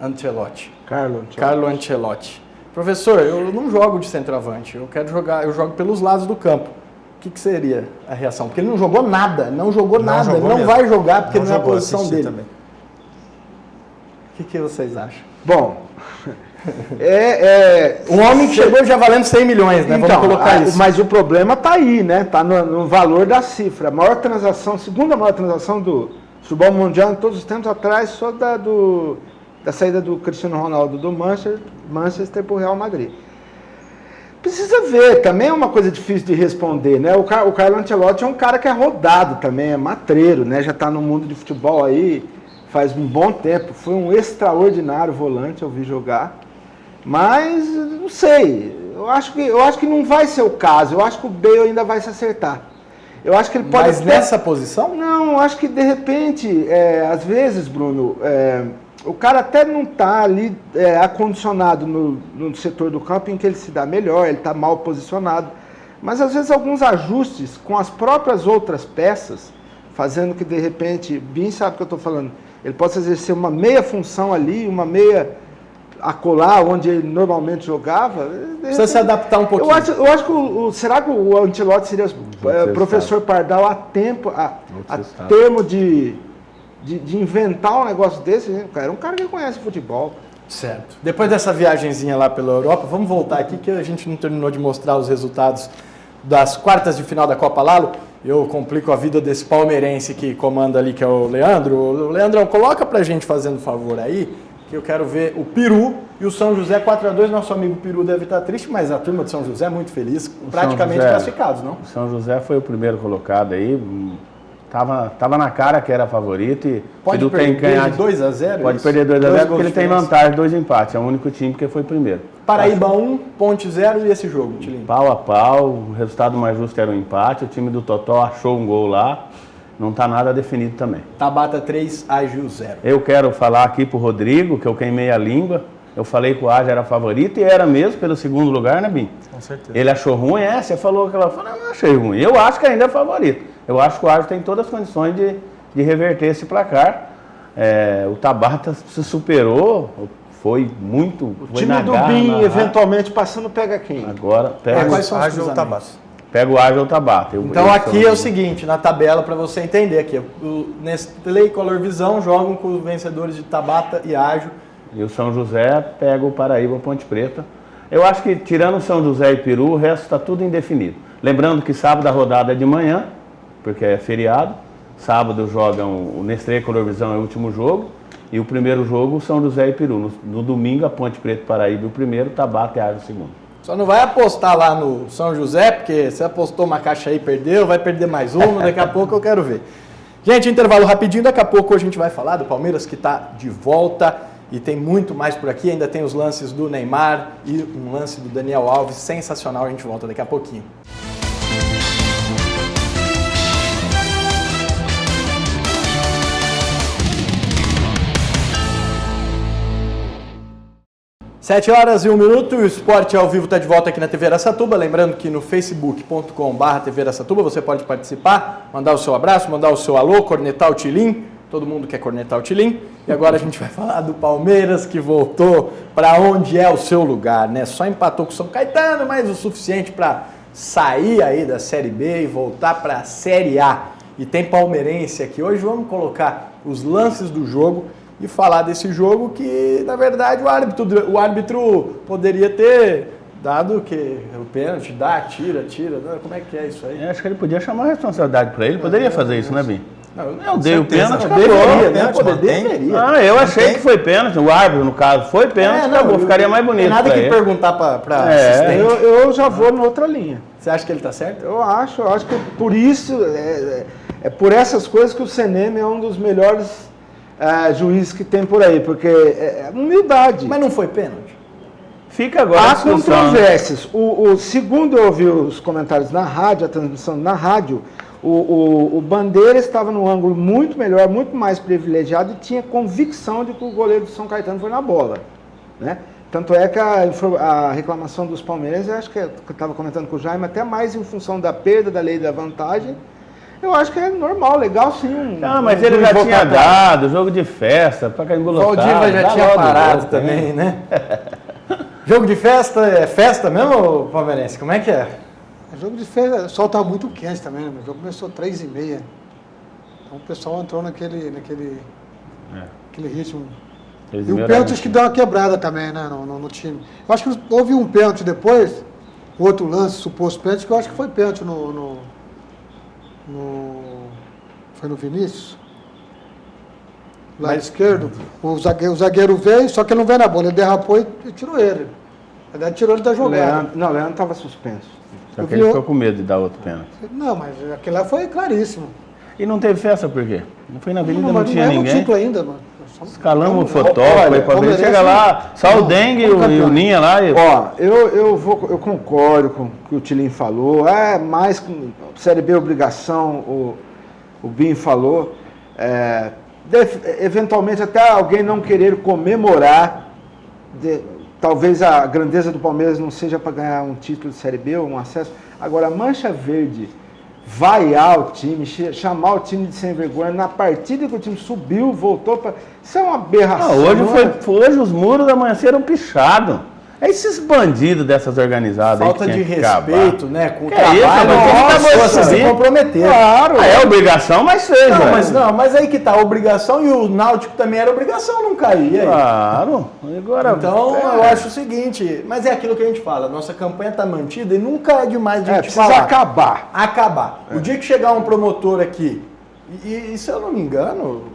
Ancelotti. Carlo Ancelotti. Professor, eu não jogo de centroavante, eu jogo pelos lados do campo. O que seria a reação? Porque ele não jogou nada, ele não vai jogar porque não é a posição dele. Também. O que vocês acham? Bom, um homem que chegou já valendo 100 milhões, né? Então, vamos colocar isso. Mas o problema está aí, né? Está no valor da cifra. A maior transação, segunda maior transação do futebol mundial em todos os tempos atrás, só da saída do Cristiano Ronaldo do Manchester para o Real Madrid. Precisa ver, também é uma coisa difícil de responder, né? O Carlo Ancelotti é um cara que é rodado também, é matreiro, né? Já está no mundo de futebol aí faz um bom tempo, foi um extraordinário volante, eu vi jogar. Mas, não sei, eu acho que não vai ser o caso, eu acho que o Bale ainda vai se acertar. Eu acho que ele pode... Mas nessa posição? Não, eu acho que de repente, às vezes, Bruno, o cara até não está ali acondicionado no setor do campo em que ele se dá melhor, ele está mal posicionado. Mas às vezes alguns ajustes com as próprias outras peças, fazendo que de repente, Bin sabe o que eu estou falando, ele possa exercer uma meia função ali, uma meia acolá, onde ele normalmente jogava. Precisa se adaptar um pouquinho. Eu acho que será que o Ancelotti seria professor Pardal a termo de inventar um negócio desse? Era um cara que conhece futebol. Certo. Depois dessa viagenzinha lá pela Europa, vamos voltar aqui que a gente não terminou de mostrar os resultados das quartas de final da Copa Lalo. Eu complico a vida desse palmeirense que comanda ali, que é o Leandro. Leandrão, coloca pra gente, fazendo favor aí, que eu quero ver o Peru e o São José 4-2. Nosso amigo Peru deve estar triste, mas a turma de São José é muito feliz, praticamente classificados, não? O São José foi o primeiro colocado aí, tava na cara que era favorito e pode perder de 2-0? Pode perder 2-0 porque ele tem vantagem, 2 empates, é o único time que foi primeiro. Paraíba 1, Ponte 0 e esse jogo, Tilinho? Pau a pau, o resultado mais justo era um empate, o time do Totó achou um gol lá. Não está nada definido também. Tabata 3, Ágil 0. Eu quero falar aqui pro Rodrigo, que eu queimei a língua. Eu falei que o Ágil era favorito e era mesmo pelo segundo lugar, né, Bim? Com certeza. Ele achou ruim, você falou que ela falou, não achei ruim. Eu acho que ainda é favorito. Eu acho que o Ágil tem todas as condições de reverter esse placar. O Tabata se superou, foi muito... O time do Bim, eventualmente, passando, pega quem? Agora, pega quais são os Ágil ou cruzamentos? Tabata? Pega o Ágil ou o Tabata. Então aqui é o seguinte, na tabela, para você entender aqui, o Nestlé e Color Visão jogam com os vencedores de Tabata e Ágil. E o São José pega o Paraíba ou Ponte Preta. Eu acho que, tirando o São José e Peru, o resto está tudo indefinido. Lembrando que sábado a rodada é de manhã, porque é feriado. Sábado jogam o Nestlé e Color Visão, é o último jogo. E o primeiro jogo, o São José e Peru. No domingo, a Ponte Preta e Paraíba o primeiro, Tabata e Ágil o segundo. Só não vai apostar lá no São José, porque você apostou uma caixa aí e perdeu, vai perder mais uma, daqui a pouco eu quero ver. Gente, intervalo rapidinho, daqui a pouco a gente vai falar do Palmeiras que está de volta e tem muito mais por aqui, ainda tem os lances do Neymar e um lance do Daniel Alves, sensacional, a gente volta daqui a pouquinho. Sete horas e 1 minuto, o Esporte ao Vivo está de volta aqui na TV Araçatuba, lembrando que no facebook.com/TV Araçatuba você pode participar, mandar o seu abraço, mandar o seu alô, cornetar o Tilim, todo mundo quer cornetar o Tilim, e agora a gente vai falar do Palmeiras que voltou para onde é o seu lugar, né? Só empatou com o São Caetano, mas o suficiente para sair aí da Série B e voltar para a Série A. E tem palmeirense aqui, hoje vamos colocar os lances do jogo e falar desse jogo que, na verdade, o árbitro poderia ter dado o quê? O pênalti, tira, como é que é isso aí? Eu acho que ele podia chamar a responsabilidade para ele, poderia fazer isso, né, Bim? Eu dei o pênalti, deveria, né? Deveria. Eu achei que foi pênalti, o árbitro, no caso, foi pênalti, acabou, ficaria mais bonito. Não tem nada que ele perguntar para assistente. Eu já vou na outra linha. Você acha que ele está certo? Eu acho que por isso, é por essas coisas que o CNM é um dos melhores juízes que tem por aí, porque é humildade. Mas não foi pênalti? Fica agora há controvérsias. Segundo eu ouvi os comentários na rádio, a transmissão na rádio, o Bandeira estava num ângulo muito melhor, muito mais privilegiado e tinha convicção de que o goleiro do São Caetano foi na bola, né? Tanto é que a reclamação dos palmeirenses, eu acho que eu estava comentando com o Jaime, até mais em função da perda da lei da vantagem. Eu acho que é normal, legal sim. Mas ele já tinha dado, jogo de festa, para Caimbu lotado. Valdiva já tinha parado também, né? Jogo de festa é festa mesmo, palmeirense? Como é que é? O jogo de festa, o sol estava muito quente também, né? O jogo começou 3h30. Então o pessoal entrou naquele ritmo. E o pênalti acho que deu uma quebrada também, né, no time. Eu acho que houve um pênalti depois, outro lance, suposto pênalti, que eu acho que foi pênalti foi no Vinícius? Lado esquerdo. O zagueiro veio, só que ele não veio na bola, ele derrapou e tirou ele. Na verdade, tirou ele da jogada. Leandro estava suspenso. Só que ele ficou com medo de dar outro pênalti. Não, mas aquele lá foi claríssimo. E não teve festa por quê? Não foi na avenida, não mas tinha é ninguém. título ainda, mano. Escalamos o fotógrafo, aí pra ver. Chega lá, só o Dengue e o Ninha lá. Ó, eu concordo com o que o Tilim falou. Mais com Série B obrigação, o Binho falou. Eventualmente até alguém não querer comemorar. Talvez a grandeza do Palmeiras não seja para ganhar um título de Série B ou um acesso. Agora, a Mancha Verde vaiar o time, chamar o time de sem vergonha, na partida que o time subiu, voltou para... Isso é uma aberração. Hoje os muros da amanheceram pichados. É esses bandidos dessas organizadas Falta aí que de respeito, né? Com o trabalho, vocês se comprometeram. Claro. É obrigação, mas fez, mas aí que tá, a obrigação e o Náutico também era obrigação não cair. E aí? Claro. Agora, então, eu acho o seguinte, mas é aquilo que a gente fala, nossa campanha tá mantida e nunca é demais de a gente precisa falar. acabar. O dia que chegar um promotor aqui, e se eu não me engano,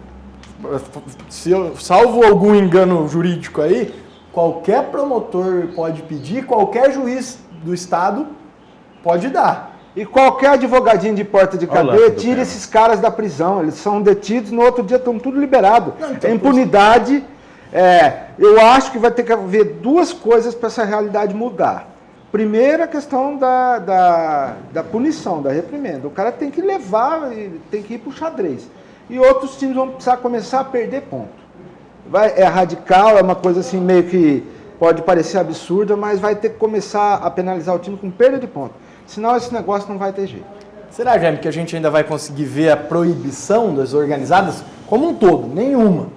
salvo algum engano jurídico aí, qualquer promotor pode pedir, qualquer juiz do estado pode dar. E qualquer advogadinho de porta de cadeia tira esses caras da prisão. Eles são detidos, no outro dia estão tudo liberado. Então, impunidade. Eu acho que vai ter que haver duas coisas para essa realidade mudar. Primeiro, a questão da punição, da reprimenda. O cara tem que levar, tem que ir para o xadrez. E outros times vão precisar começar a perder ponto. É radical, é uma coisa assim meio que pode parecer absurda, mas vai ter que começar a penalizar o time com perda de ponto. Senão esse negócio não vai ter jeito. Será, Jaime, que a gente ainda vai conseguir ver a proibição das organizadas como um todo? Nenhuma.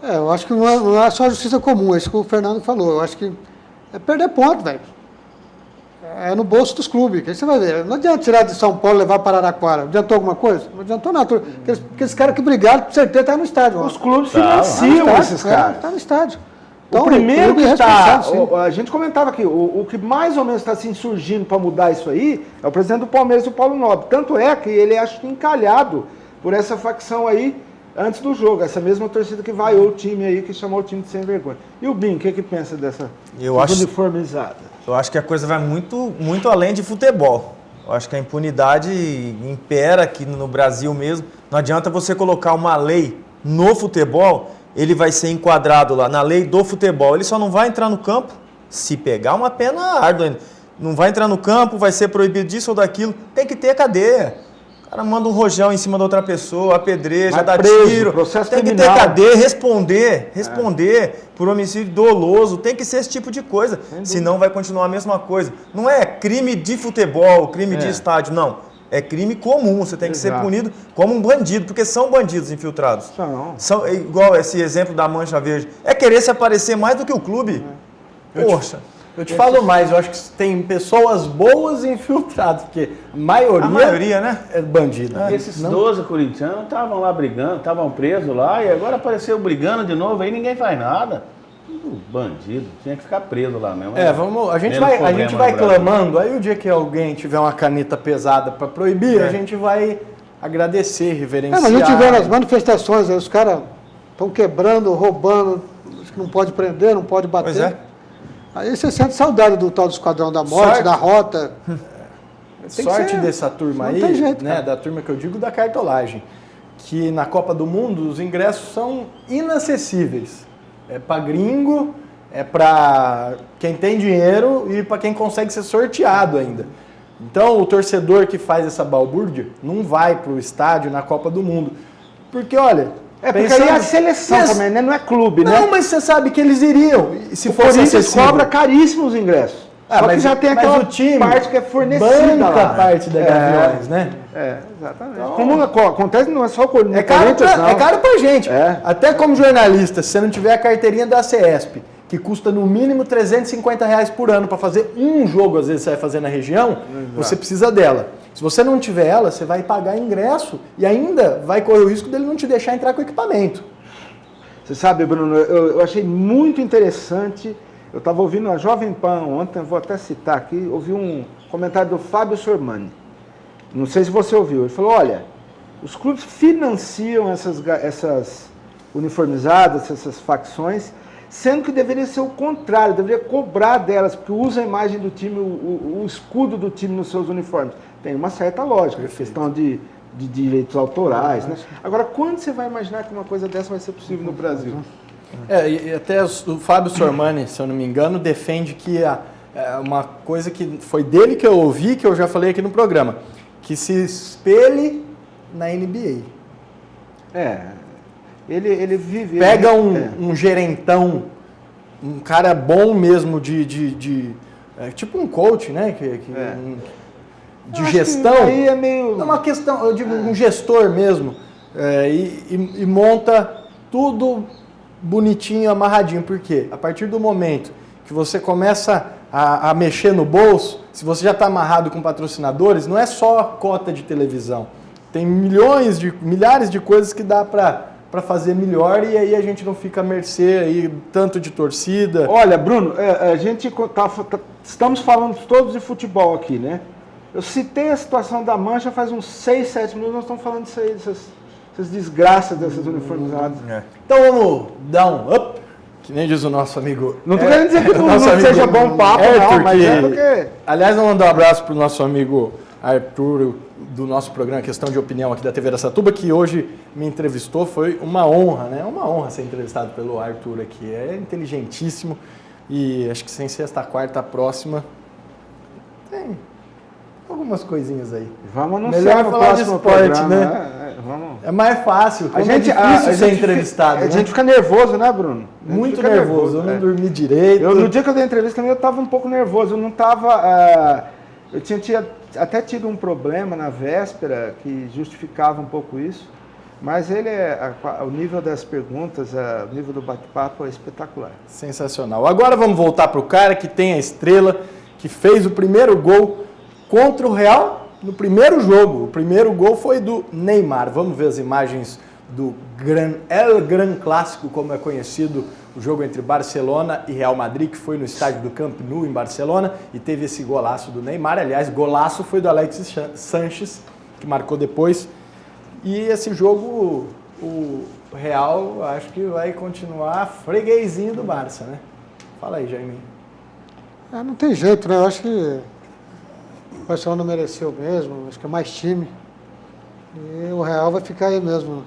Eu acho que não é só a justiça comum, é isso que o Fernando falou. Eu acho que é perder ponto, velho. É no bolso dos clubes, que aí você vai ver. Não adianta tirar de São Paulo e levar para Araraquara. Adiantou alguma coisa? Não adiantou nada. Aqueles caras que brigaram, com certeza, estão no estádio. Os clubes financiam esses caras. Está no estádio. Então, o primeiro que está... A gente comentava aqui, o que mais ou menos está se insurgindo para mudar isso aí é o presidente do Palmeiras, o Paulo Nobre. Tanto é que ele acho encalhado por essa facção aí antes do jogo. Essa mesma torcida que vaiou o time aí, que chamou o time de sem vergonha. E o Binho, o que pensa dessa uniformizada? Eu acho que a coisa vai muito, muito além de futebol. Eu acho que a impunidade impera aqui no Brasil mesmo. Não adianta você colocar uma lei no futebol, ele vai ser enquadrado lá na lei do futebol. Ele só não vai entrar no campo se pegar uma pena árdua. Não vai entrar no campo, vai ser proibido disso ou daquilo. Tem que ter cadeia. O cara manda um rojão em cima da outra pessoa, apedreja, dá tiro. Tem que ter cadeia, responder por homicídio doloso. Tem que ser esse tipo de coisa. Senão vai continuar a mesma coisa. Não é crime de futebol, crime de estádio, não. É crime comum, você tem que ser punido como um bandido, porque são bandidos infiltrados. São igual esse exemplo da Mancha Verde. É querer se aparecer mais do que o clube. Poxa. Eu te falo mais, eu acho que tem pessoas boas infiltradas, porque a maioria né? É bandido. Esses 12 corintianos estavam lá brigando, estavam presos lá, e agora apareceu brigando de novo, aí ninguém faz nada. Bandido, tinha que ficar preso lá mesmo. A gente vai clamando, aí o dia que alguém tiver uma caneta pesada para proibir, a gente vai agradecer, reverenciar. Mas a gente vê nas manifestações, os caras estão quebrando, roubando, não pode prender, não pode bater. Pois é. Aí você sente saudade do tal do Esquadrão da Morte, da Rota. Sorte dessa turma aí, tem jeito, né, da turma que eu digo da cartolagem, que na Copa do Mundo os ingressos são inacessíveis. É para gringo, é para quem tem dinheiro e para quem consegue ser sorteado ainda. Então o torcedor que faz essa balbúrdia não vai para o estádio na Copa do Mundo. Porque, olha... porque aí é a seleção também, né? Não é clube, né? Não, mas você sabe que eles iriam. Se o Corinthians cobra caríssimo os ingressos. Só que já tem aquela parte que é fornecida banca a parte da Gaviões, né? Exatamente. Então, como acontece, não é só o Corinthians. É caro pra gente. Até como jornalista, se você não tiver a carteirinha da CESP, que custa no mínimo R$350 por ano para fazer um jogo, às vezes você vai fazer na região, você precisa dela. Se você não tiver ela, você vai pagar ingresso e ainda vai correr o risco dele não te deixar entrar com equipamento. Você sabe, Bruno, eu achei muito interessante. Eu estava ouvindo a Jovem Pan ontem, vou até citar aqui, ouvi um comentário do Fábio Sormani. Não sei se você ouviu. Ele falou, olha, os clubes financiam essas uniformizadas, essas facções, sendo que deveria ser o contrário, deveria cobrar delas, porque usa a imagem do time, o escudo do time nos seus uniformes. Tem uma certa lógica, questão de de direitos autorais, né? Agora, quando você vai imaginar que uma coisa dessa vai ser possível no Brasil? E até o Fábio Sormani, se eu não me engano, defende que uma coisa que foi dele que eu ouvi, que eu já falei aqui no programa, que se espelhe na NBA. Ele vive... Pega um gerentão, um cara bom mesmo tipo um coach, né? De gestão. Aí é meio... É uma questão, eu digo, um gestor mesmo. E monta tudo bonitinho, amarradinho. Por quê? A partir do momento que você começa a mexer no bolso, se você já está amarrado com patrocinadores, não é só a cota de televisão. Tem milhares de coisas que dá para fazer melhor e aí a gente não fica à mercê aí, tanto de torcida. Olha, Bruno, a gente estamos falando todos de futebol aqui, né? Eu citei a situação da Mancha faz uns 6, 7 minutos, nós estamos falando disso aí, essas desgraças dessas uniformizadas. Então vamos dar um up, que nem diz o nosso amigo... Não estou querendo dizer que não seja bom papo, não, mas é porque... Aliás, vamos mandar um abraço para o nosso amigo Arthur, do nosso programa Questão de Opinião aqui da TV Araçatuba, que hoje me entrevistou. Foi uma honra, né? Uma honra ser entrevistado pelo Arthur aqui. É inteligentíssimo e acho que sem sexta, quarta, próxima tem algumas coisinhas aí. Vamos anunciar melhor no falar próximo de esporte, programa, né? Vamos. É mais fácil. A gente, é difícil ser entrevistado. A gente fica nervoso, né, Bruno? Muito nervoso. Eu não dormi direito. No dia que eu dei a entrevista também eu estava um pouco nervoso. Eu não estava... eu tinha até tido um problema na véspera que justificava um pouco isso. Mas o nível das perguntas, o nível do bate-papo é espetacular. Sensacional. Agora vamos voltar para o cara que tem a estrela, que fez o primeiro gol contra o Real no primeiro jogo. O primeiro gol foi do Neymar. Vamos ver as imagens do Gran Clássico, como é conhecido, o jogo entre Barcelona e Real Madrid, que foi no estádio do Camp Nou, em Barcelona, e teve esse golaço do Neymar. Aliás, golaço foi do Alexis Sánchez, que marcou depois. E esse jogo, o Real, acho que vai continuar freguesinho do Barça, né? Fala aí, Jaime. Não tem jeito, né? Eu acho que o Barcelona mereceu mesmo, acho que é mais time. E o Real vai ficar aí mesmo,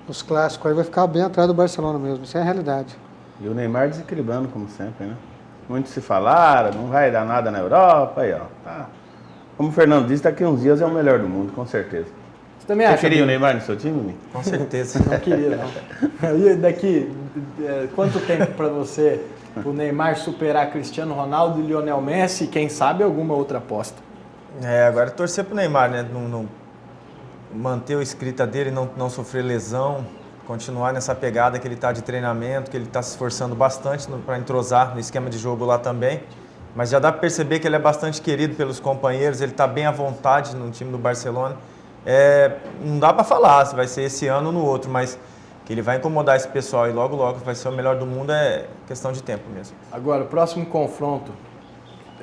nos clássicos, aí vai ficar bem atrás do Barcelona mesmo, isso é a realidade. E o Neymar desequilibrando, como sempre, né? Muitos se falaram, não vai dar nada na Europa, aí ó. Tá. Como o Fernando disse, daqui a uns dias é o melhor do mundo, com certeza. Você também acha? Você queria o Neymar no seu time? Com certeza. Não queria, não. E daqui, quanto tempo para você o Neymar superar Cristiano Ronaldo e Lionel Messi, e quem sabe alguma outra aposta? Agora torcer pro Neymar, né? Não manter o escrita dele, não sofrer lesão, continuar nessa pegada que ele está de treinamento, que ele está se esforçando bastante para entrosar no esquema de jogo lá também. Mas já dá para perceber que ele é bastante querido pelos companheiros, ele está bem à vontade no time do Barcelona. Não dá para falar se vai ser esse ano ou no outro, mas que ele vai incomodar esse pessoal e logo vai ser o melhor do mundo é questão de tempo mesmo. Agora, o próximo confronto,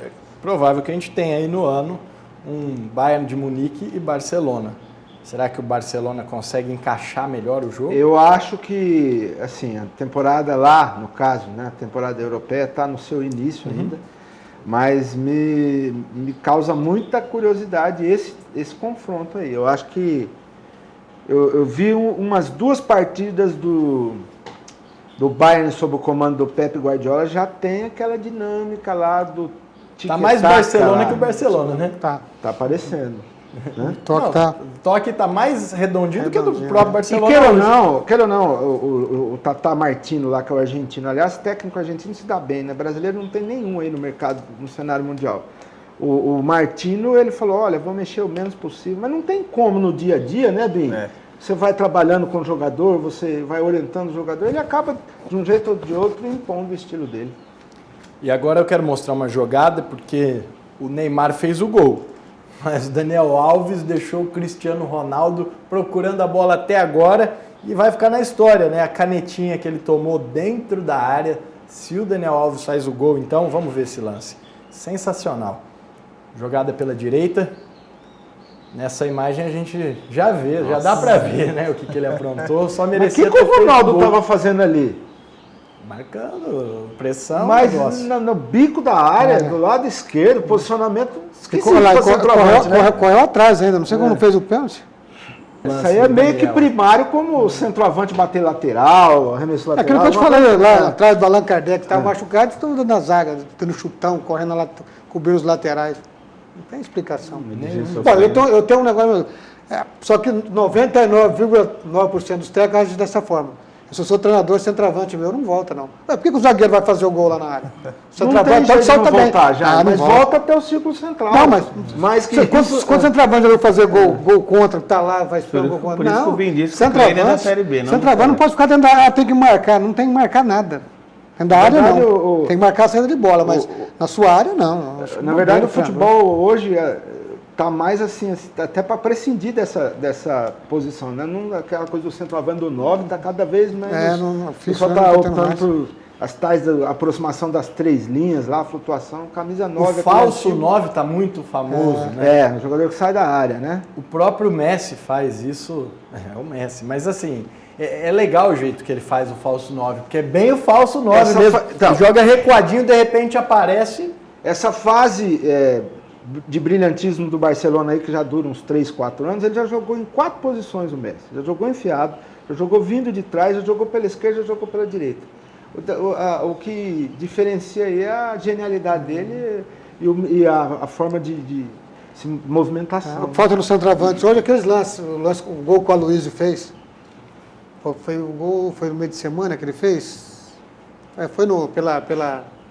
é provável que a gente tenha aí no ano um Bayern de Munique e Barcelona. Será que o Barcelona consegue encaixar melhor o jogo? Eu acho que, assim, a temporada lá, no caso, né, a temporada europeia está no seu início ainda, mas me causa muita curiosidade esse confronto aí. Eu acho que eu vi umas 2 partidas do Bayern sob o comando do Pep Guardiola, já tem aquela dinâmica lá do tá mais Barcelona lá que o Barcelona, né? Tá aparecendo. Né? O toque tá mais redondinho do que do próprio Barcelona. E queira ou não, o Tata Martino lá, que é o argentino, aliás, técnico argentino se dá bem, né? Brasileiro não tem nenhum aí no mercado, no cenário mundial. O Martino, ele falou, olha, vou mexer o menos possível, mas não tem como no dia a dia, né, Bim? Você vai trabalhando com o jogador, você vai orientando o jogador, ele acaba, de um jeito ou de outro, impondo o estilo dele. E agora eu quero mostrar uma jogada, porque o Neymar fez o gol. Mas o Daniel Alves deixou o Cristiano Ronaldo procurando a bola até agora e vai ficar na história, né? A canetinha que ele tomou dentro da área. Se o Daniel Alves faz o gol, então, vamos ver esse lance. Sensacional. Jogada pela direita. Nessa imagem a gente já vê, já dá pra ver, né? O que ele aprontou. Só merecia ter feito o Ronaldo estava fazendo ali? Marcando, pressão, Mas negócio. no bico da área, do lado esquerdo, posicionamento esquisito Ficou lá, pra centroavante, né? correu atrás ainda, não sei como não fez o pênalti. Isso aí é meio que primário como o centroavante bater lateral, arremesso lateral. Aquilo que eu te falei lá atrás do Allan Kardec, estava machucado, estão dando na zaga, tendo chutão, correndo lá, cobrindo os laterais. Não tem explicação. Bom, eu tenho um negócio. Só que 99,9% dos técnicos agem dessa forma. Se eu sou treinador, centroavante meu, não volta, não. Por que o zagueiro vai fazer o gol lá na área? O Não tem jeito de não voltar já, mas volta até o círculo central. Não, mas que quando centroavante vai fazer gol contra, tá lá, vai esperar o gol contra. Por isso que o Bem disse que o centroavante, treino é da Série B. Centroavante não pode ficar dentro da área, tem que marcar, não tem que marcar nada. Dentro da área não, tem que marcar a saída de bola, mas na sua área não. Na verdade o futebol hoje está mais assim, até para prescindir dessa posição, né? Não, aquela coisa do centroavante do 9 está cada vez mais. O pessoal está optando por as tais aproximação das 3 linhas lá, flutuação, camisa 9. O falso 9 está muito famoso, né? O jogador que sai da área, né? O próprio Messi faz isso, é o Messi, mas assim, é legal o jeito que ele faz o falso 9, porque é bem o falso 9 mesmo. Joga recuadinho, de repente aparece. Essa fase de brilhantismo do Barcelona aí, que já dura uns 3, 4 anos, ele já jogou em 4 posições o Messi. Já jogou enfiado, já jogou vindo de trás, já jogou pela esquerda, já jogou pela direita. O que diferencia aí é a genialidade dele e a forma de movimentação. Falta no centroavante. Hoje aqueles lances, o gol que o Aloysio fez, foi o gol, foi no meio de semana que ele fez? Foi pela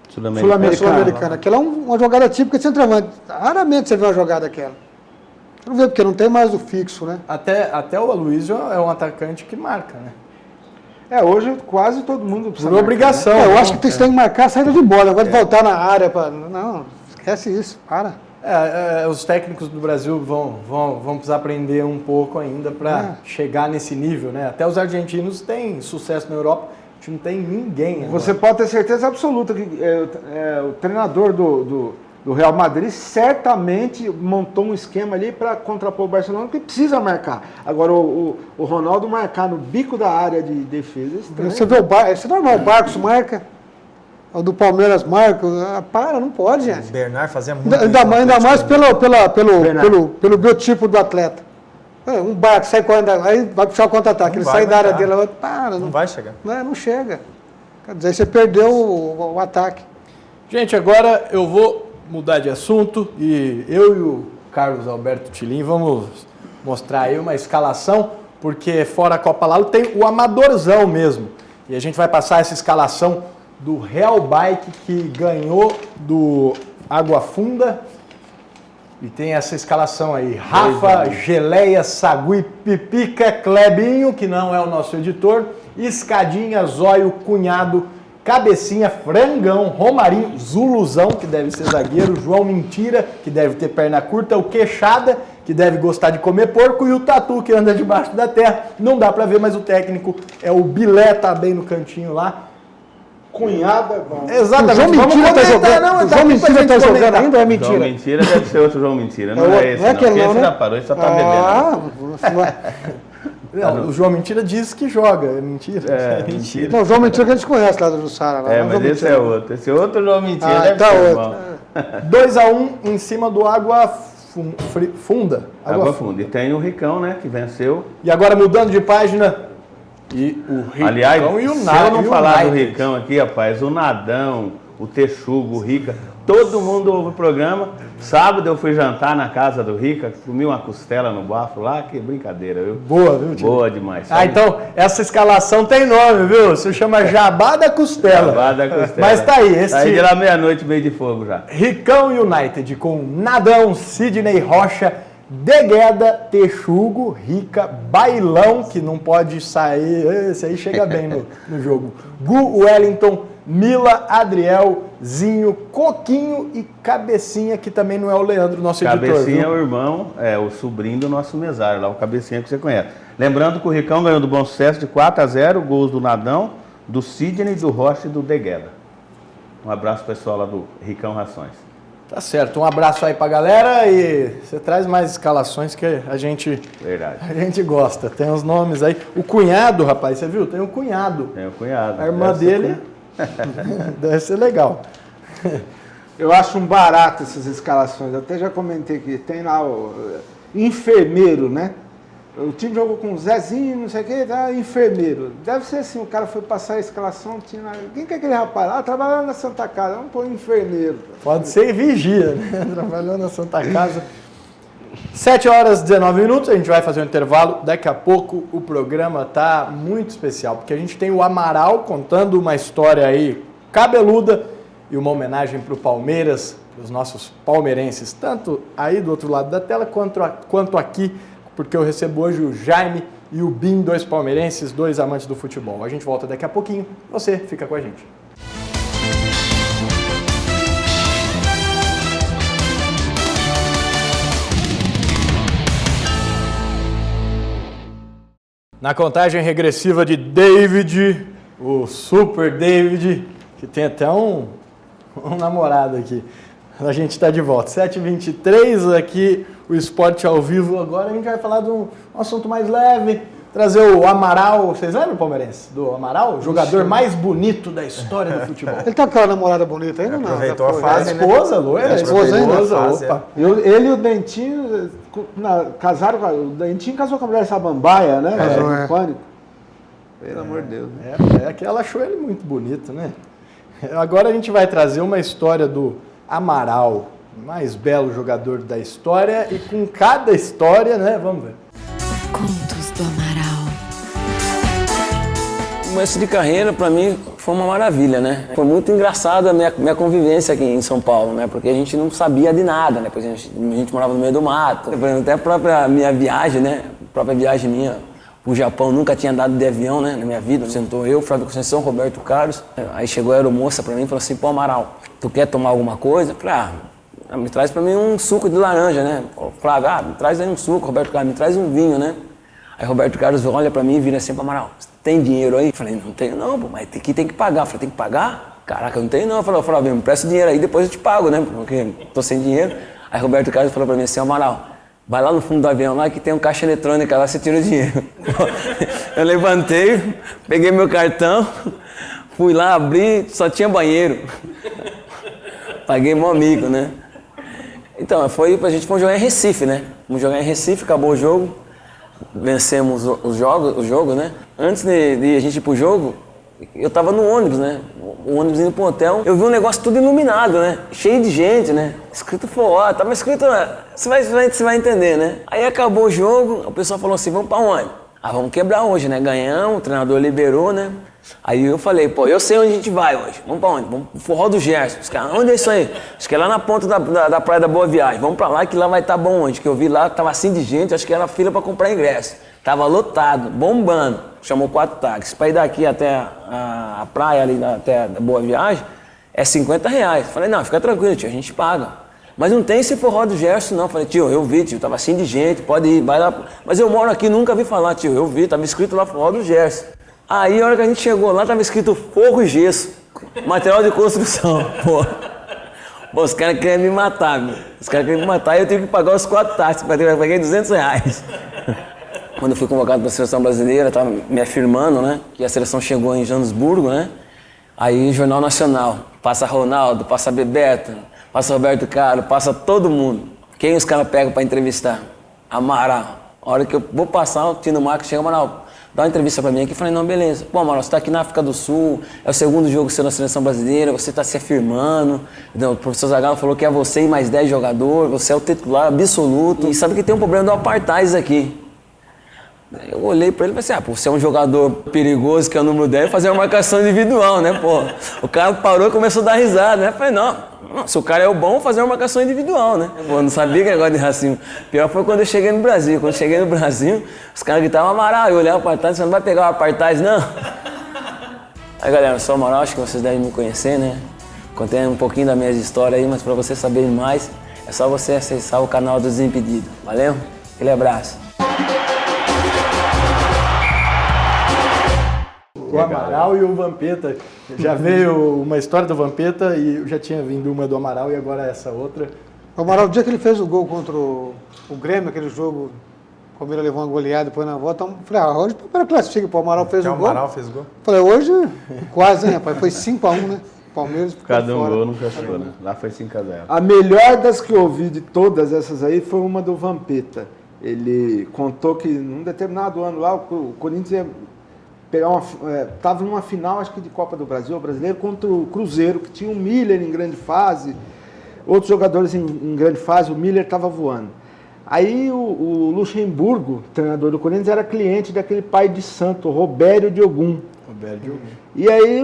Sul-Americana. Aquela é uma jogada típica de centroavante. Raramente você vê uma jogada daquela. Não vê, porque não tem mais o fixo, né? Até o Aloysio é um atacante que marca, né? Hoje quase todo mundo precisa. Por obrigação. Né? Eu acho que você tem que marcar a saída de bola. Agora de voltar na área. Não, esquece isso. Para. Os técnicos do Brasil vão precisar aprender um pouco ainda para chegar nesse nível, né? Até os argentinos têm sucesso na Europa. A gente não tem ninguém agora. Você pode ter certeza absoluta que o treinador do Real Madrid certamente montou um esquema ali para contrapor o Barcelona, que precisa marcar. Agora, o Ronaldo marcar no bico da área de defesa... Você vê isso é normal, o Barcos marca, o do Palmeiras marca, não pode, gente. O Bernard fazia muito ainda mais pelo biotipo do atleta. Um Barcos sai correndo, aí vai puxar o contra-ataque, ele sai da área dele, não vai chegar. Não chega. Quer dizer, aí você perdeu o ataque. Gente, agora eu vou mudar de assunto e eu e o Carlos Alberto Tilim vamos mostrar aí uma escalação, porque fora a Copa Lalo tem o amadorzão mesmo. E a gente vai passar essa escalação do Real Bike, que ganhou do Água Funda. E tem essa escalação aí: Rafa, Geleia, Sagui, Pipica, Clebinho, que não é o nosso editor, Escadinha, Zóio, Cunhado, Cabecinha, Frangão, Romarinho, Zuluzão, que deve ser zagueiro, João Mentira, que deve ter perna curta, o Queixada, que deve gostar de comer porco, e o Tatu, que anda debaixo da terra. Não dá pra ver, mas o técnico é o Bilé, tá bem no cantinho lá. Cunhado é bom. Exatamente. O João Mentira tá jogando. O João Mentira tá jogando ainda ou é mentira? João Mentira deve ser outro João Mentira. Não é esse, não. Esse já parou, ele só tá bebendo. Não, o João Mentira diz que joga, é mentira. É mentira. Não, o João Mentira que a gente conhece lá do Jussara. Mas esse é outro. Esse outro João Mentira deve tá ser outro. 2-1 em cima do Água Funda. Água Funda. E tem o Ricão, né, que venceu. E agora mudando de página, e o Ricão. Aliás, e o se eu não falar do Ricão aqui, rapaz, o Nadão, o Texugo, o Rica, todo mundo ouve o programa. Sábado eu fui jantar na casa do Rica, comi uma costela no bafo lá, que brincadeira, viu? Boa, viu, tio? Boa demais. Sabe? Então, essa escalação tem nome, viu? Se chama Jabá da Costela. Jabá da Costela. Mas tá aí, Tá aí de lá meia-noite, meio de fogo já. Ricão United com Nadão, Sidney Rocha, Degueda, Texugo, Rica, Bailão, que não pode sair, esse aí chega bem no jogo. Gu, Wellington, Mila, Adriel, Zinho, Coquinho e Cabecinha, que também não é o Leandro, nosso editor. Cabecinha é o irmão, o sobrinho do nosso mesário, lá o Cabecinha que você conhece. Lembrando que o Ricão ganhou do Bom Sucesso de 4-0, gols do Nadão, do Sidney, do Rocha e do Degueda. Um abraço pessoal lá do Ricão Rações. Tá certo, um abraço aí pra galera e você traz mais escalações que a gente gosta. Tem os nomes aí. O cunhado, rapaz, você viu? Tem o cunhado. Tem o cunhado. A irmã dele Deve ser legal. Eu acho um barato essas escalações. Eu até já comentei que tem lá o enfermeiro, né? O time jogou com o Zezinho, não sei o que, tá, enfermeiro. Deve ser assim, o cara foi passar a escalação, tinha... Quem que é aquele rapaz? Ah, trabalhando na Santa Casa, vamos pôr enfermeiro. Pode ser vigia, né? Trabalhando na Santa Casa. 7h19, a gente vai fazer um intervalo. Daqui a pouco o programa tá muito especial, porque a gente tem o Amaral contando uma história aí cabeluda e uma homenagem para o Palmeiras, para os nossos palmeirenses, tanto aí do outro lado da tela quanto aqui, porque eu recebo hoje o Jaime e o Bim, 2 palmeirenses, 2 amantes do futebol. A gente volta daqui a pouquinho, você fica com a gente. Na contagem regressiva de David, o Super David, que tem até um namorado aqui. A gente está de volta. 7h23 aqui, o Esporte ao Vivo. Agora a gente vai falar de um assunto mais leve, trazer o Amaral. Vocês lembram, palmeirense, do Amaral? O jogador mais bonito da história do futebol. Ele tá com aquela namorada bonita ainda ou não? Aproveitou a Já foi, fase, A né? esposa, loira, a esposa ainda? opa. Ele e o Dentinho casaram com... O Dentinho casou com a mulher Samambaia, né? Casou, Do é. Pânico. Pelo amor de Deus. É que ela achou ele muito bonito, né? Agora a gente vai trazer uma história do Amaral, o mais belo jogador da história, e com cada história, né? Vamos ver. Contos do Amaral. O começo de carreira, para mim, foi uma maravilha, né? Foi muito engraçado a minha convivência aqui em São Paulo, né? Porque a gente não sabia de nada, né? Porque a gente morava no meio do mato. Por exemplo, até a própria minha viagem, né? A própria viagem minha o Japão, nunca tinha andado de avião, né? Na minha vida. Sentou eu, Flávio Conceição, Roberto Carlos. Aí chegou a aeromoça para mim e falou assim, pô, Amaral, tu quer tomar alguma coisa? Eu falei, me traz para mim um suco de laranja, né? Flávio, me traz aí um suco. Roberto Carlos, me traz um vinho, né? Aí Roberto Carlos olha pra mim e vira assim, Amaral, tem dinheiro aí? Eu falei, não tenho não, pô, mas aqui tem que pagar. Eu falei, tem que pagar? Caraca, eu não tenho não. Eu falei, Flávio, me presta o dinheiro aí, depois eu te pago, né? Porque tô sem dinheiro. Aí Roberto Carlos falou pra mim assim, Amaral, vai lá no fundo do avião lá que tem um caixa eletrônica lá, você tira o dinheiro. Eu levantei, peguei meu cartão, fui lá, abri, só tinha banheiro. Paguei meu amigo, né? Então, a gente foi jogar em Recife, né? Fomos jogar em Recife, acabou o jogo. Vencemos o jogo, né? Antes de a gente ir pro jogo, eu tava no ônibus, né? O ônibus indo pro hotel, eu vi um negócio tudo iluminado, né? Cheio de gente, né? Escrito forró, tava escrito, você vai entender, né? Aí acabou o jogo, o pessoal falou assim, vamos pra onde? Vamos quebrar hoje, né? Ganhamos, o treinador liberou, né? Aí eu falei, pô, eu sei onde a gente vai hoje. Vamos pra onde? Vamos pro Forró do Gerson. Os caras, onde é isso aí? Acho que é lá na ponta da Praia da Boa Viagem. Vamos pra lá que lá vai estar bom hoje. Que eu vi lá, tava assim de gente, acho que era fila pra comprar ingresso. Tava lotado, bombando. Chamou 4 táxis. Pra ir daqui até a praia ali, até a Boa Viagem, é R$50. Falei, não, fica tranquilo, tio, a gente paga. Mas não tem esse Forró do Gerson, não. Falei, tio, eu vi, tio, tava assim de gente, pode ir, vai lá. Mas eu moro aqui, nunca vi falar, tio, eu vi, tava escrito lá Forró do Gerson. Aí, a hora que a gente chegou lá, tava escrito forro e gesso, material de construção, pô. Pô, os caras queriam me matar, meu. Os caras queriam me matar e eu tive que pagar os 4 táxis, eu paguei R$200. Quando eu fui convocado para a seleção brasileira, tava me afirmando, né, que a seleção chegou em Joanesburgo, né. Aí, Jornal Nacional, passa Ronaldo, passa Bebeto, passa Roberto Carlos, passa todo mundo. Quem os caras pegam para entrevistar? Amaral. A hora que eu vou passar, o Tino Marcos chega, Amaral, dá uma entrevista pra mim aqui, falei, não, beleza. Pô, Amaral, você tá aqui na África do Sul, é o 2º jogo seu na seleção brasileira, você tá se afirmando. Então, o professor Zagallo falou que é você e mais 10 jogadores, você é o titular absoluto. E sabe que tem um problema do apartheid aqui. Eu olhei pra ele e falei assim, pô, você é um jogador perigoso, que é o número 10, fazer uma marcação individual, né, pô? O cara parou e começou a dar risada, né? Eu falei, não, se o cara é o bom, fazer uma marcação individual, né? Pô, não sabia que negócio de racismo. Pior foi quando eu cheguei no Brasil. Quando eu cheguei no Brasil, os caras gritavam, Amaral, eu olhava o apartheid, você não vai pegar o apartheid, não? Aí, galera, eu sou o Amaral, acho que vocês devem me conhecer, né? Contei um pouquinho das minhas histórias aí, mas pra vocês saberem mais, é só você acessar o canal do Desimpedido. Valeu? Aquele abraço. O Amaral e o Vampeta. Já veio uma história do Vampeta e já tinha vindo uma do Amaral e agora essa outra. O Amaral, o dia que ele fez o gol contra o Grêmio, aquele jogo O Palmeiras levou uma goleada depois na volta. Então, falei, hoje o Palmeiras classifica. O Amaral fez Até um o gol. Amaral fez gol. Falei, hoje quase, hein, rapaz? Foi 5-1, né? Palmeiras ficou Cada um fora. gol não fechou, né? Lá foi 5-0. A melhor das que eu ouvi de todas essas aí foi uma do Vampeta. Ele contou que num determinado ano lá, o Corinthians ia pegar estava numa final, acho que de Copa do Brasil, brasileiro, contra o Cruzeiro, que tinha o Miller em grande fase, outros jogadores em grande fase, o Miller estava voando. Aí o Luxemburgo, treinador do Corinthians, era cliente daquele pai de santo, Robério Diogum. E aí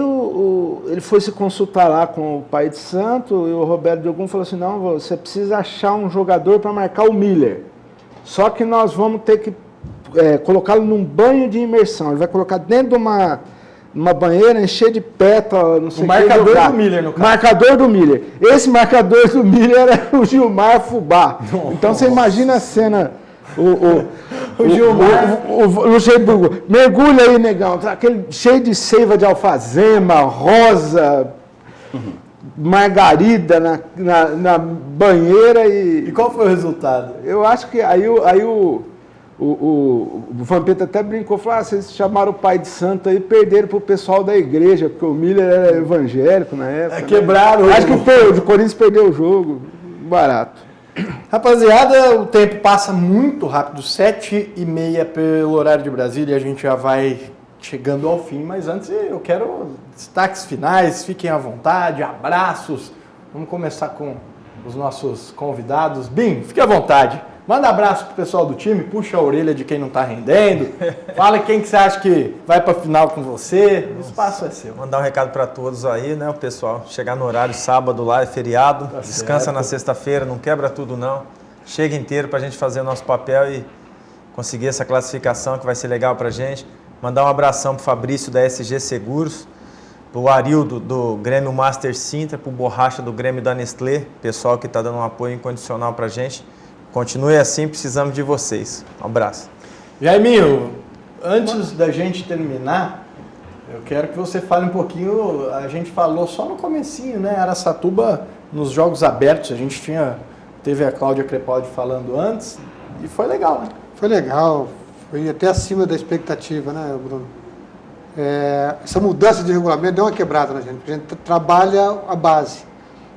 ele foi se consultar lá com o pai de santo, e o Robério Diogum falou assim, não, você precisa achar um jogador para marcar o Miller. Só que nós vamos ter que colocá-lo num banho de imersão. Ele vai colocar dentro de uma banheira, encher de pétala, não sei o que. O marcador do Miller, no caso. Marcador do Miller. Esse marcador do Miller era o Gilmar Fubá. Então você imagina a cena. O Gilmar. O Luxemburgo. Mergulha aí, negão. Aquele cheio de seiva de alfazema, rosa, margarida na banheira E qual foi o resultado? eu acho que aí o Vampeta até brincou, falou, vocês chamaram o pai de santo aí e perderam pro pessoal da igreja, porque o Miller era evangélico na época. Quebraram. Acho que o Corinthians perdeu o jogo, barato. Rapaziada, o tempo passa muito rápido, 7h30 pelo horário de Brasília, a gente já vai chegando ao fim, mas antes eu quero destaques finais, fiquem à vontade, abraços. Vamos começar com os nossos convidados. Bim, fique à vontade. Manda abraço pro pessoal do time, puxa a orelha de quem não tá rendendo. Fala quem que você acha que vai pra final com você. O espaço é seu. Mandar um recado para todos aí, né, o pessoal. Chegar no horário sábado lá, é feriado. Descansa na sexta-feira, não quebra tudo não. Chega inteiro pra gente fazer o nosso papel e conseguir essa classificação que vai ser legal pra gente. Mandar um abração pro Fabrício da SG Seguros, pro Arildo do Grêmio Master Sintra, pro Borracha do Grêmio da Nestlé, pessoal que tá dando um apoio incondicional pra gente. Continue assim, precisamos de vocês. Um abraço. Jaiminho, antes da gente terminar, eu quero que você fale um pouquinho, a gente falou só no comecinho, né? Araçatuba, nos jogos abertos, a gente teve a Cláudia Crepaldi falando antes, e foi legal, né? Foi legal, foi até acima da expectativa, né, Bruno? Essa mudança de regulamento deu uma quebrada na gente, porque a gente trabalha a base.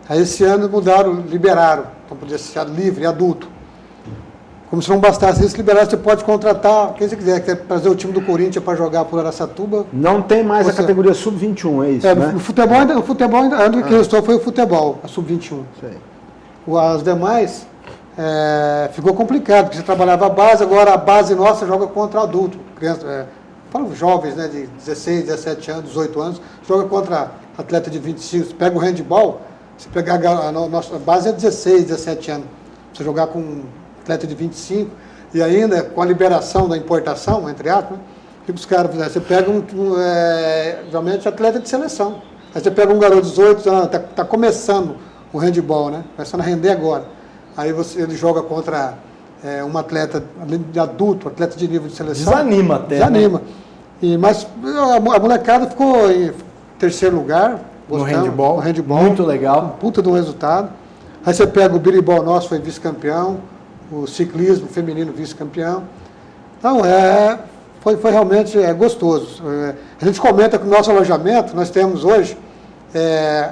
Aí esse ano mudaram, liberaram, então podia ser livre, adulto. Como se não bastasse isso, liberar, você pode contratar quem você quiser, quer trazer o time do Corinthians para jogar por Araçatuba. Não tem mais a categoria sub-21, é isso, né? O futebol ainda que restou foi o futebol, a sub-21. As demais, ficou complicado, porque você trabalhava a base, agora a base nossa joga contra adulto. Criança, para os jovens, né, de 16, 17 anos, 18 anos, joga contra atleta de 25. Você pega o handball, você pegar a nossa base é 16, 17 anos. Você jogar com atleta de 25, e ainda com a liberação da importação, entre aspas, o que os caras fizeram? Você pega geralmente atleta de seleção. Aí você pega um garoto de 18 anos, está começando o handball, né? Começando a render agora. Aí ele joga contra um atleta de adulto, atleta de nível de seleção. Desanima até. Desanima. Né? Mas a molecada ficou em terceiro lugar. No handball. Muito legal. Puta de um resultado. Aí você pega o biribol nosso, foi vice-campeão. O ciclismo feminino vice-campeão. Então, foi realmente gostoso. A gente comenta que o nosso alojamento, nós temos hoje,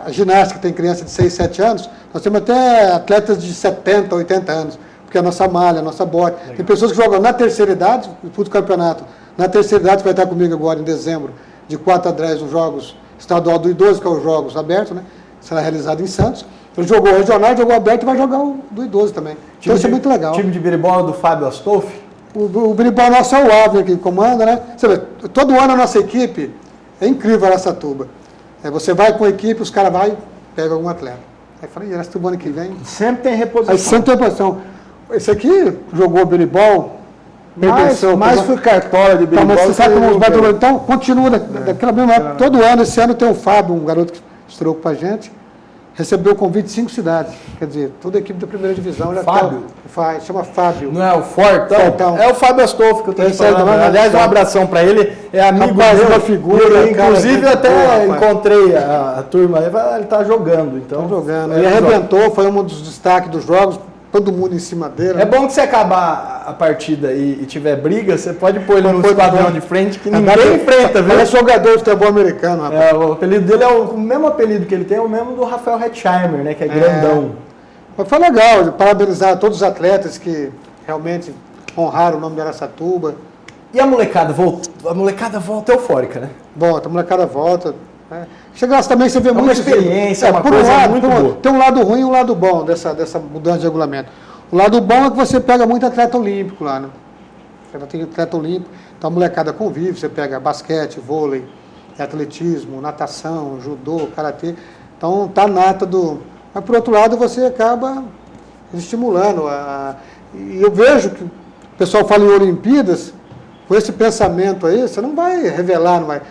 a ginástica tem criança de 6, 7 anos, nós temos até atletas de 70, 80 anos, porque a nossa malha, a nossa bote. Tem pessoas que jogam na terceira idade, disputam o campeonato. Na terceira idade, vai estar comigo agora em dezembro, de 4 a 10, os Jogos Estadual do Idoso, que é os Jogos Abertos, né? Será realizado em Santos. Ele jogou regional, jogou aberto e vai jogar o do idoso também. Então isso é muito legal. O time de biribol do Fábio Astolfi? O biribol nosso é o Avner que comanda, né? Você vê, todo ano a nossa equipe é incrível, Araçatuba. Você vai com a equipe, os caras vão e pegam algum atleta. Aí fala, Araçatuba ano que vem. Sempre tem reposição. Aí sempre tem reposição. Esse aqui jogou biribol, mas foi cartola de biribol. Você sabe como os batedores. Então continua daquela mesma época. Todo ano, esse ano tem o Fábio, um garoto que estreou com a gente. Recebeu o convite de 5 cidades. Quer dizer, toda a equipe da primeira divisão já Fábio? Chama Fábio. Não é o Fortão? É o Fábio Astolfi que eu estou falando. Aliás, um abração para ele. É amigo meu. Uma figura. Inclusive, eu até encontrei a turma. Ele está jogando. Então, jogando. Ele arrebentou, foi um dos destaques dos jogos. todo mundo em cima dele. É bom que você acabar a partida e tiver briga, você pode pôr ele no esquadrão de frente que ninguém enfrenta, viu? Ele é jogador de futebol americano, rapaz. O apelido dele é o mesmo apelido que ele tem, é o mesmo do Rafael Hetzheimer, né? Que é grandão. Mas foi legal, parabenizar todos os atletas que realmente honraram o nome de Araçatuba. E a molecada volta? A molecada volta eufórica, né? Volta, a molecada volta. Chega lá também, você vê muito... uma experiência, uma coisa muito boa. Tem um lado ruim e um lado bom dessa mudança de regulamento. O lado bom é que você pega muito atleta olímpico lá, né? Você tem atleta olímpico, então a molecada convive, você pega basquete, vôlei, atletismo, natação, judô, karatê. Então tá nata do... Mas por outro lado você acaba estimulando. E eu vejo que o pessoal fala em Olimpíadas, com esse pensamento aí, você não vai revelar, não vai...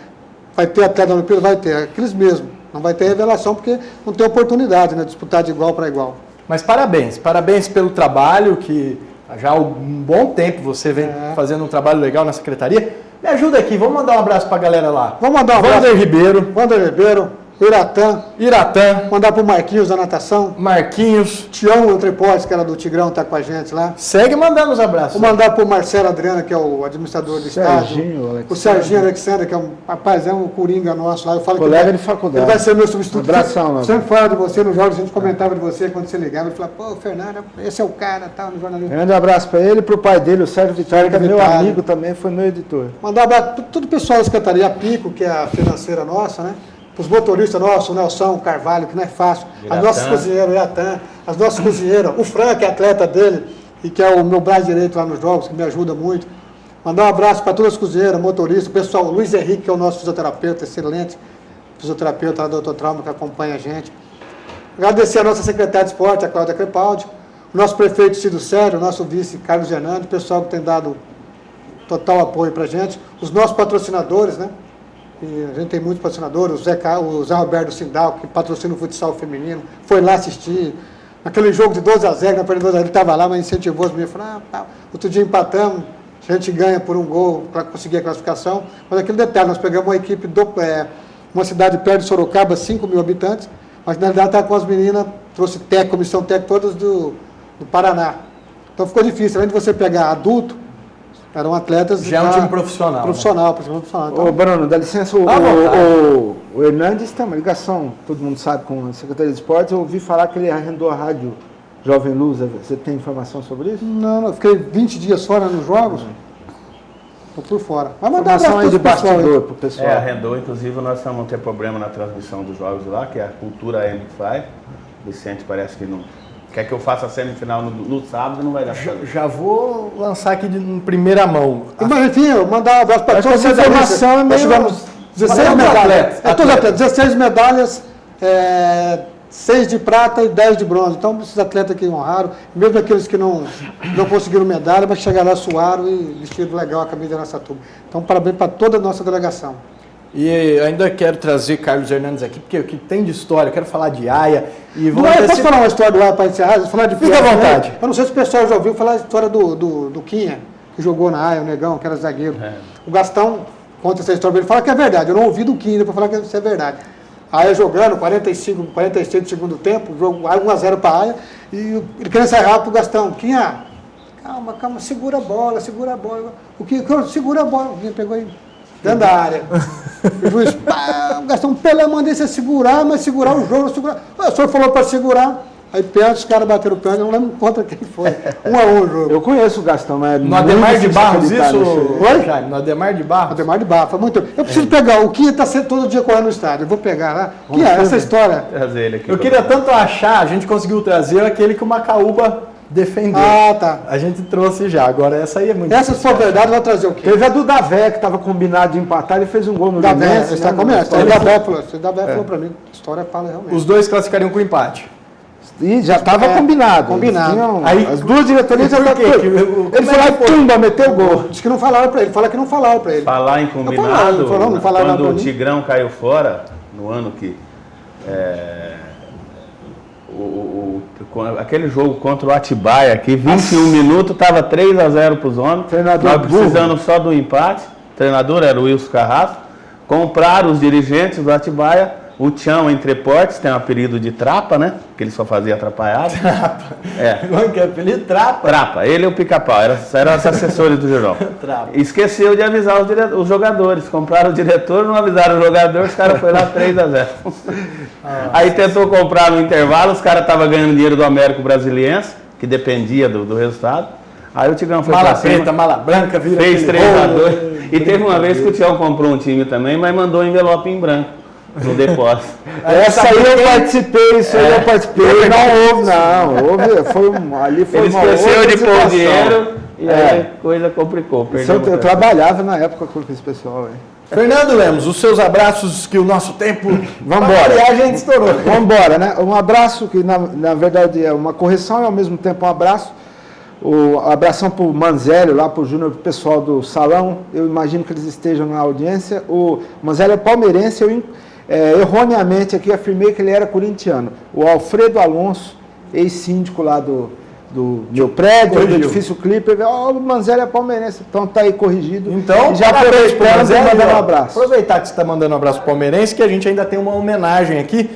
Vai ter atleta na Olimpíada? Vai ter, aqueles mesmos. Não vai ter revelação porque não tem oportunidade, né? Disputar de igual para igual. Mas parabéns pelo trabalho, que já há um bom tempo você vem fazendo um trabalho legal na secretaria. Me ajuda aqui, vamos mandar um abraço para a galera lá. Vamos mandar um abraço. Wander Ribeiro, Iratã. Mandar pro Marquinhos da natação. Marquinhos. Tião Entreportes, que era do Tigrão, tá com a gente lá. Segue mandando os abraços. Vou mandar pro Marcelo Adriano, que é o administrador do estádio. O Serginho Alexandre, que é um coringa nosso lá. Eu falo colega de faculdade. Ele vai ser meu substituto. Abração, sempre fala de você nos jogos, a gente comentava de você quando você ligava. Ele falava, pô, Fernando, esse é o cara, tal, no jornalismo. Grande abraço para ele e pro pai dele, o Sérgio Vitória, que é meu amigo também, foi meu editor. Mandar um abraço para todo o pessoal da Secretaria, a Pico, que é a financeira nossa, né? Os motoristas nossos, o Nelson Carvalho, que não é fácil, as nossas cozinheiras, o Iatan, as nossas cozinheiras, o Frank, que é atleta dele, e que é o meu braço direito lá nos jogos, que me ajuda muito. Mandar um abraço para todas as cozinheiras, motoristas, o pessoal, o Luiz Henrique, que é o nosso fisioterapeuta, excelente fisioterapeuta lá do Dr. Trauma, que acompanha a gente. Agradecer a nossa secretária de esporte, a Cláudia Crepaldi, o nosso prefeito Cido Sério, o nosso vice Carlos Hernandes, o pessoal que tem dado total apoio para a gente, os nossos patrocinadores, né? E a gente tem muitos patrocinadores, o Zé Roberto Sindal, que patrocina o futsal feminino, foi lá assistir. Naquele jogo de 12-0, na partida 12-0, ele estava lá, mas incentivou os meninos, falou, outro dia empatamos, a gente ganha por um gol para conseguir a classificação. Mas aquele detalhe, nós pegamos uma equipe, uma cidade perto de Sorocaba, 5 mil habitantes, mas na realidade estava com as meninas, trouxe comissão técnica todas do Paraná. Então ficou difícil, além de você pegar adulto, eram atletas... Já é um time profissional. Profissional. Então, ô, Bruno, dá licença, o Hernandes tem uma ligação, todo mundo sabe, com a Secretaria de Esportes. Eu ouvi falar que ele arrendou a rádio Jovem Luz. Você tem informação sobre isso? Não, eu fiquei 20 dias fora nos jogos. Estou por fora. Vai mandar informação aí de bastidor pro pessoal. Arrendou, inclusive nós vamos ter problema na transmissão dos jogos lá, que é a Cultura Amplify. Vicente parece que não... Quer que eu faça a semifinal no sábado e não vai dar certo. Já vou lançar aqui em primeira mão. Mas enfim, eu mandar um abraço para todos. Essa informação é meio... Nós tivemos 16 medalhas. Todos os atletas, 16 medalhas, 6 de prata e 10 de bronze. Então, esses atletas que honraram, mesmo aqueles que não conseguiram medalha, mas chegaram lá, suaram e vestiram legal a camisa da Araçatuba. Então, parabéns para toda a nossa delegação. E ainda quero trazer Carlos Hernandes aqui, porque o que tem de história, quero falar de Aia. Posso falar uma história do Aia para encerrar? Falar de Fica à vontade. Eu não sei se o pessoal já ouviu falar a história do Quinha, que jogou na Aia, o Negão, que era zagueiro. O Gastão conta essa história, ele fala que é verdade. Eu não ouvi do Quinha para falar que isso é verdade. A Aia jogando, 46 do segundo tempo, jogo 1-0 para a Aia, e ele queria encerrar para o Gastão. Quinha, calma, segura a bola. O Quinha, segura a bola. O Quinha pegou aí. Dentro da área. O juiz, o Gastão, pela mão desse segurar, mas segurar o jogo, segurar. O senhor falou para segurar, aí pênalti, os caras bateram o pênalti, eu não lembro contra quem foi. 1-1 o jogo. Eu conheço o Gastão, mas... No Ademar de Barros, isso? Oi? No Ademar de Barros? Ademar de Barros, foi muito... Eu preciso pegar, o Quinha está todo dia correndo no estádio, eu vou pegar lá. Quinha, essa história... Trazer ele aqui. Eu queria tanto achar, a gente conseguiu trazer aquele que o Macaúba defendeu. Tá. A gente trouxe já, agora essa aí é muito difícil. Se for verdade, vai trazer o quê? Teve a do Davé, que estava combinado de empatar, ele fez um gol no Davé, você está comentando. O Davé falou para mim, a história fala realmente. Os dois classificariam com empate. E já estava combinado. Aí, as duas diretorias já estavam... Ele foi lá e tumba, meteu o gol. Diz que não falaram para ele, fala que não falaram para ele. Falar em combinado, quando o Tigrão caiu fora, no ano que... aquele jogo contra o Atibaia aqui, 21 minutos, estava 3-0 para os homens. Nós precisando só do empate. O treinador era o Wilson Carrasco. Compraram os dirigentes do Atibaia O Tião Entreportes tem um apelido de Trapa, né? Porque ele só fazia atrapalhado. Trapa. É. Como que é o apelido? Trapa? Trapa. Ele e o Pica-Pau. Eram os assessores do Jerome. Trapa. Esqueceu de avisar os jogadores. Compraram o diretor, não avisaram o jogador, os caras foram lá 3-0. Aí tentou comprar no intervalo, os caras estavam ganhando dinheiro do Américo Brasiliense, que dependia do resultado. Aí o Tigrão foi Mala pra cima, preta, mala branca, vira fez aquele 3-2. E teve uma vez que o Tião comprou um time também, mas mandou um envelope em branco no depósito. Essa aí eu participei, isso aí eu participei. Não houve, ali foi Ele uma esqueceu outra de pôr o situação. dinheiro e aí a coisa complicou. Eu trabalhava na época com esse pessoal aí. Fernando Lemos, os seus abraços, que o nosso tempo... Vambora. E a gente estourou. Vambora, né? Um abraço que na verdade é uma correção e ao mesmo tempo um abraço. Abração para o Manzélio, lá para o Júnior, para o pessoal do salão. Eu imagino que eles estejam na audiência. O Manzélio é palmeirense, eu erroneamente aqui afirmei que ele era corintiano. O Alfredo Alonso, ex-síndico lá do meu prédio, do edifício Clipper, o Manzélio é palmeirense, então tá aí corrigido. Então, já aproveitando e mandando um abraço. Aproveitar que você está mandando um abraço palmeirense, que a gente ainda tem uma homenagem aqui.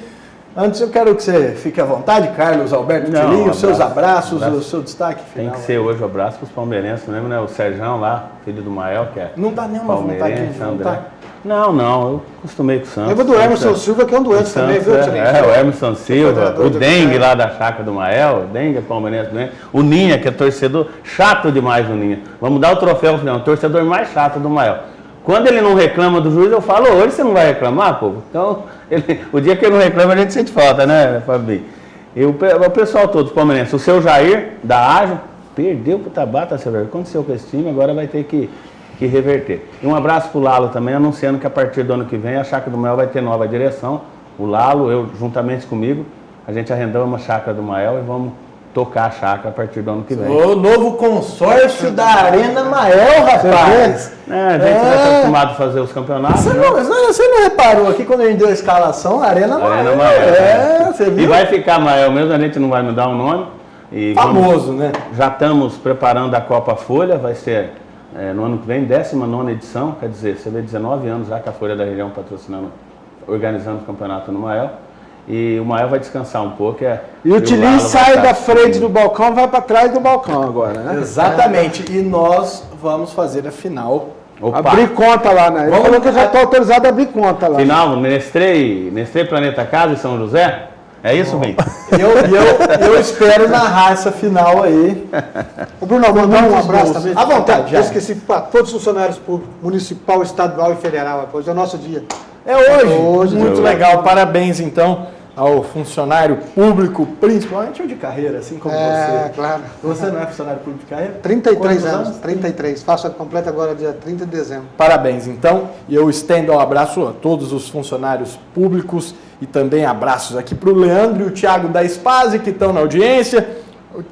Antes eu quero que você fique à vontade, Carlos Alberto Tilinho, os seus abraços, o seu destaque final. Tem que ser hoje o abraço para os palmeirenses mesmo, né? O Serjão lá, filho do Mael, que é não dá nenhuma vontade de André. Não, eu acostumei com o Santos. Lembra do Emerson Silva, que é um doente também, viu, Tilinho? O Emerson Silva, o Dengue lá da chácara do Mael, o Dengue é palmeirense também. O Ninha, que é torcedor, chato demais o Ninha. Vamos dar o troféu ao final, o torcedor mais chato do Mael. Quando ele não reclama do juiz, eu falo, hoje você não vai reclamar, povo? Então, o dia que ele não reclama, a gente sente falta, né, Fabinho? E o pessoal todo, os palmeirenses, o seu Jair, da Ágil, perdeu pro Tabata, Severo. Aconteceu com esse time, agora vai ter que reverter. E um abraço pro Lalo também, anunciando que a partir do ano que vem a Chácara do Mael vai ter nova direção. O Lalo, eu, juntamente comigo, a gente arrendou uma Chácara do Mael e vamos tocar a chácara a partir do ano que vem. O novo consórcio da Arena Mael, rapaz. A gente está acostumado a fazer os campeonatos. Você não reparou aqui quando a gente deu a escalação? Arena Mael. Você viu? E vai ficar Mael mesmo, a gente não vai mudar o nome. E famoso, né? Já estamos preparando a Copa Folha, vai ser no ano que vem, 19ª edição, quer dizer, você vê 19 anos já que a Folha da Região patrocinando, organizando o campeonato no Mael. E o Mael vai descansar um pouco. E o Tilinho sai da frente do balcão e vai para trás do balcão agora, né? Exatamente. E nós vamos fazer a final. Opa. Abrir conta lá, né? Ele falou que eu já estou autorizado a abrir conta lá. Final, Nestlé Planeta Casa em São José? É isso, Vim? Eu espero narrar essa final aí. O Bruno, mandar um abraço também. À vontade, eu esqueci para todos os funcionários públicos, municipal, estadual e federal. Hoje é o nosso dia. É hoje. Muito legal. Parabéns, então, ao funcionário público, principalmente o de carreira, assim como você. Claro. Você não é funcionário público de carreira? 33 anos. 33. Faço a completa agora dia 30 de dezembro. Parabéns, então. E eu estendo um abraço a todos os funcionários públicos e também abraços aqui para o Leandro e o Thiago da Spase, que estão na audiência.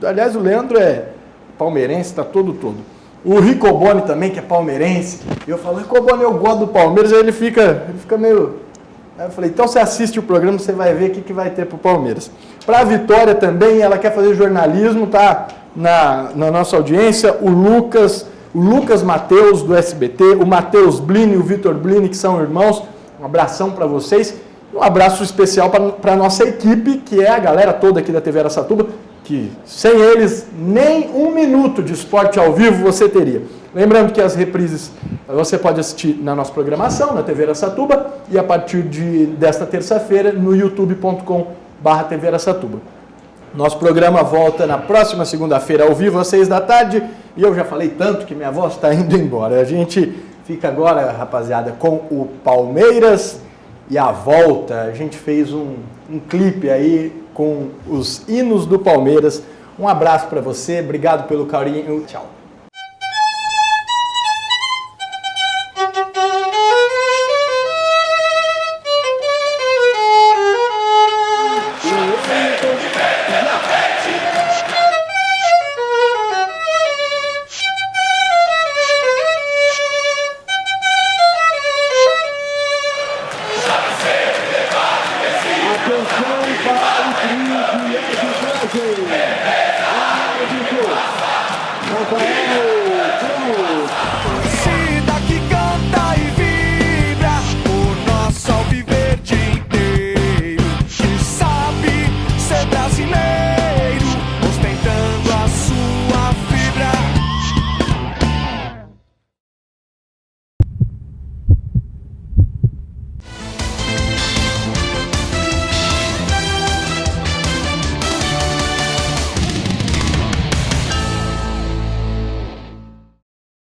Aliás, o Leandro é palmeirense, está todo. O Ricoboni também, que é palmeirense. E eu falo, Ricoboni, eu gosto do Palmeiras. Aí ele fica meio... Aí eu falei, então você assiste o programa, você vai ver o que vai ter pro Palmeiras. Para a Vitória também, ela quer fazer jornalismo, tá na nossa audiência. O Lucas Mateus, do SBT, o Matheus Blini e o Vitor Blini, que são irmãos. Um abração para vocês. Um abraço especial para a nossa equipe, que é a galera toda aqui da TV Araçatuba, que sem eles nem um minuto de esporte ao vivo você teria. Lembrando que as reprises você pode assistir na nossa programação, na TV Araçatuba, e a partir desta terça-feira no youtube.com/TV Araçatuba. Nosso programa volta na próxima segunda-feira ao vivo às 6 da tarde, e eu já falei tanto que minha voz está indo embora. A gente fica agora, rapaziada, com o Palmeiras e a volta. A gente fez um clipe aí com os hinos do Palmeiras. Um abraço para você, obrigado pelo carinho, tchau.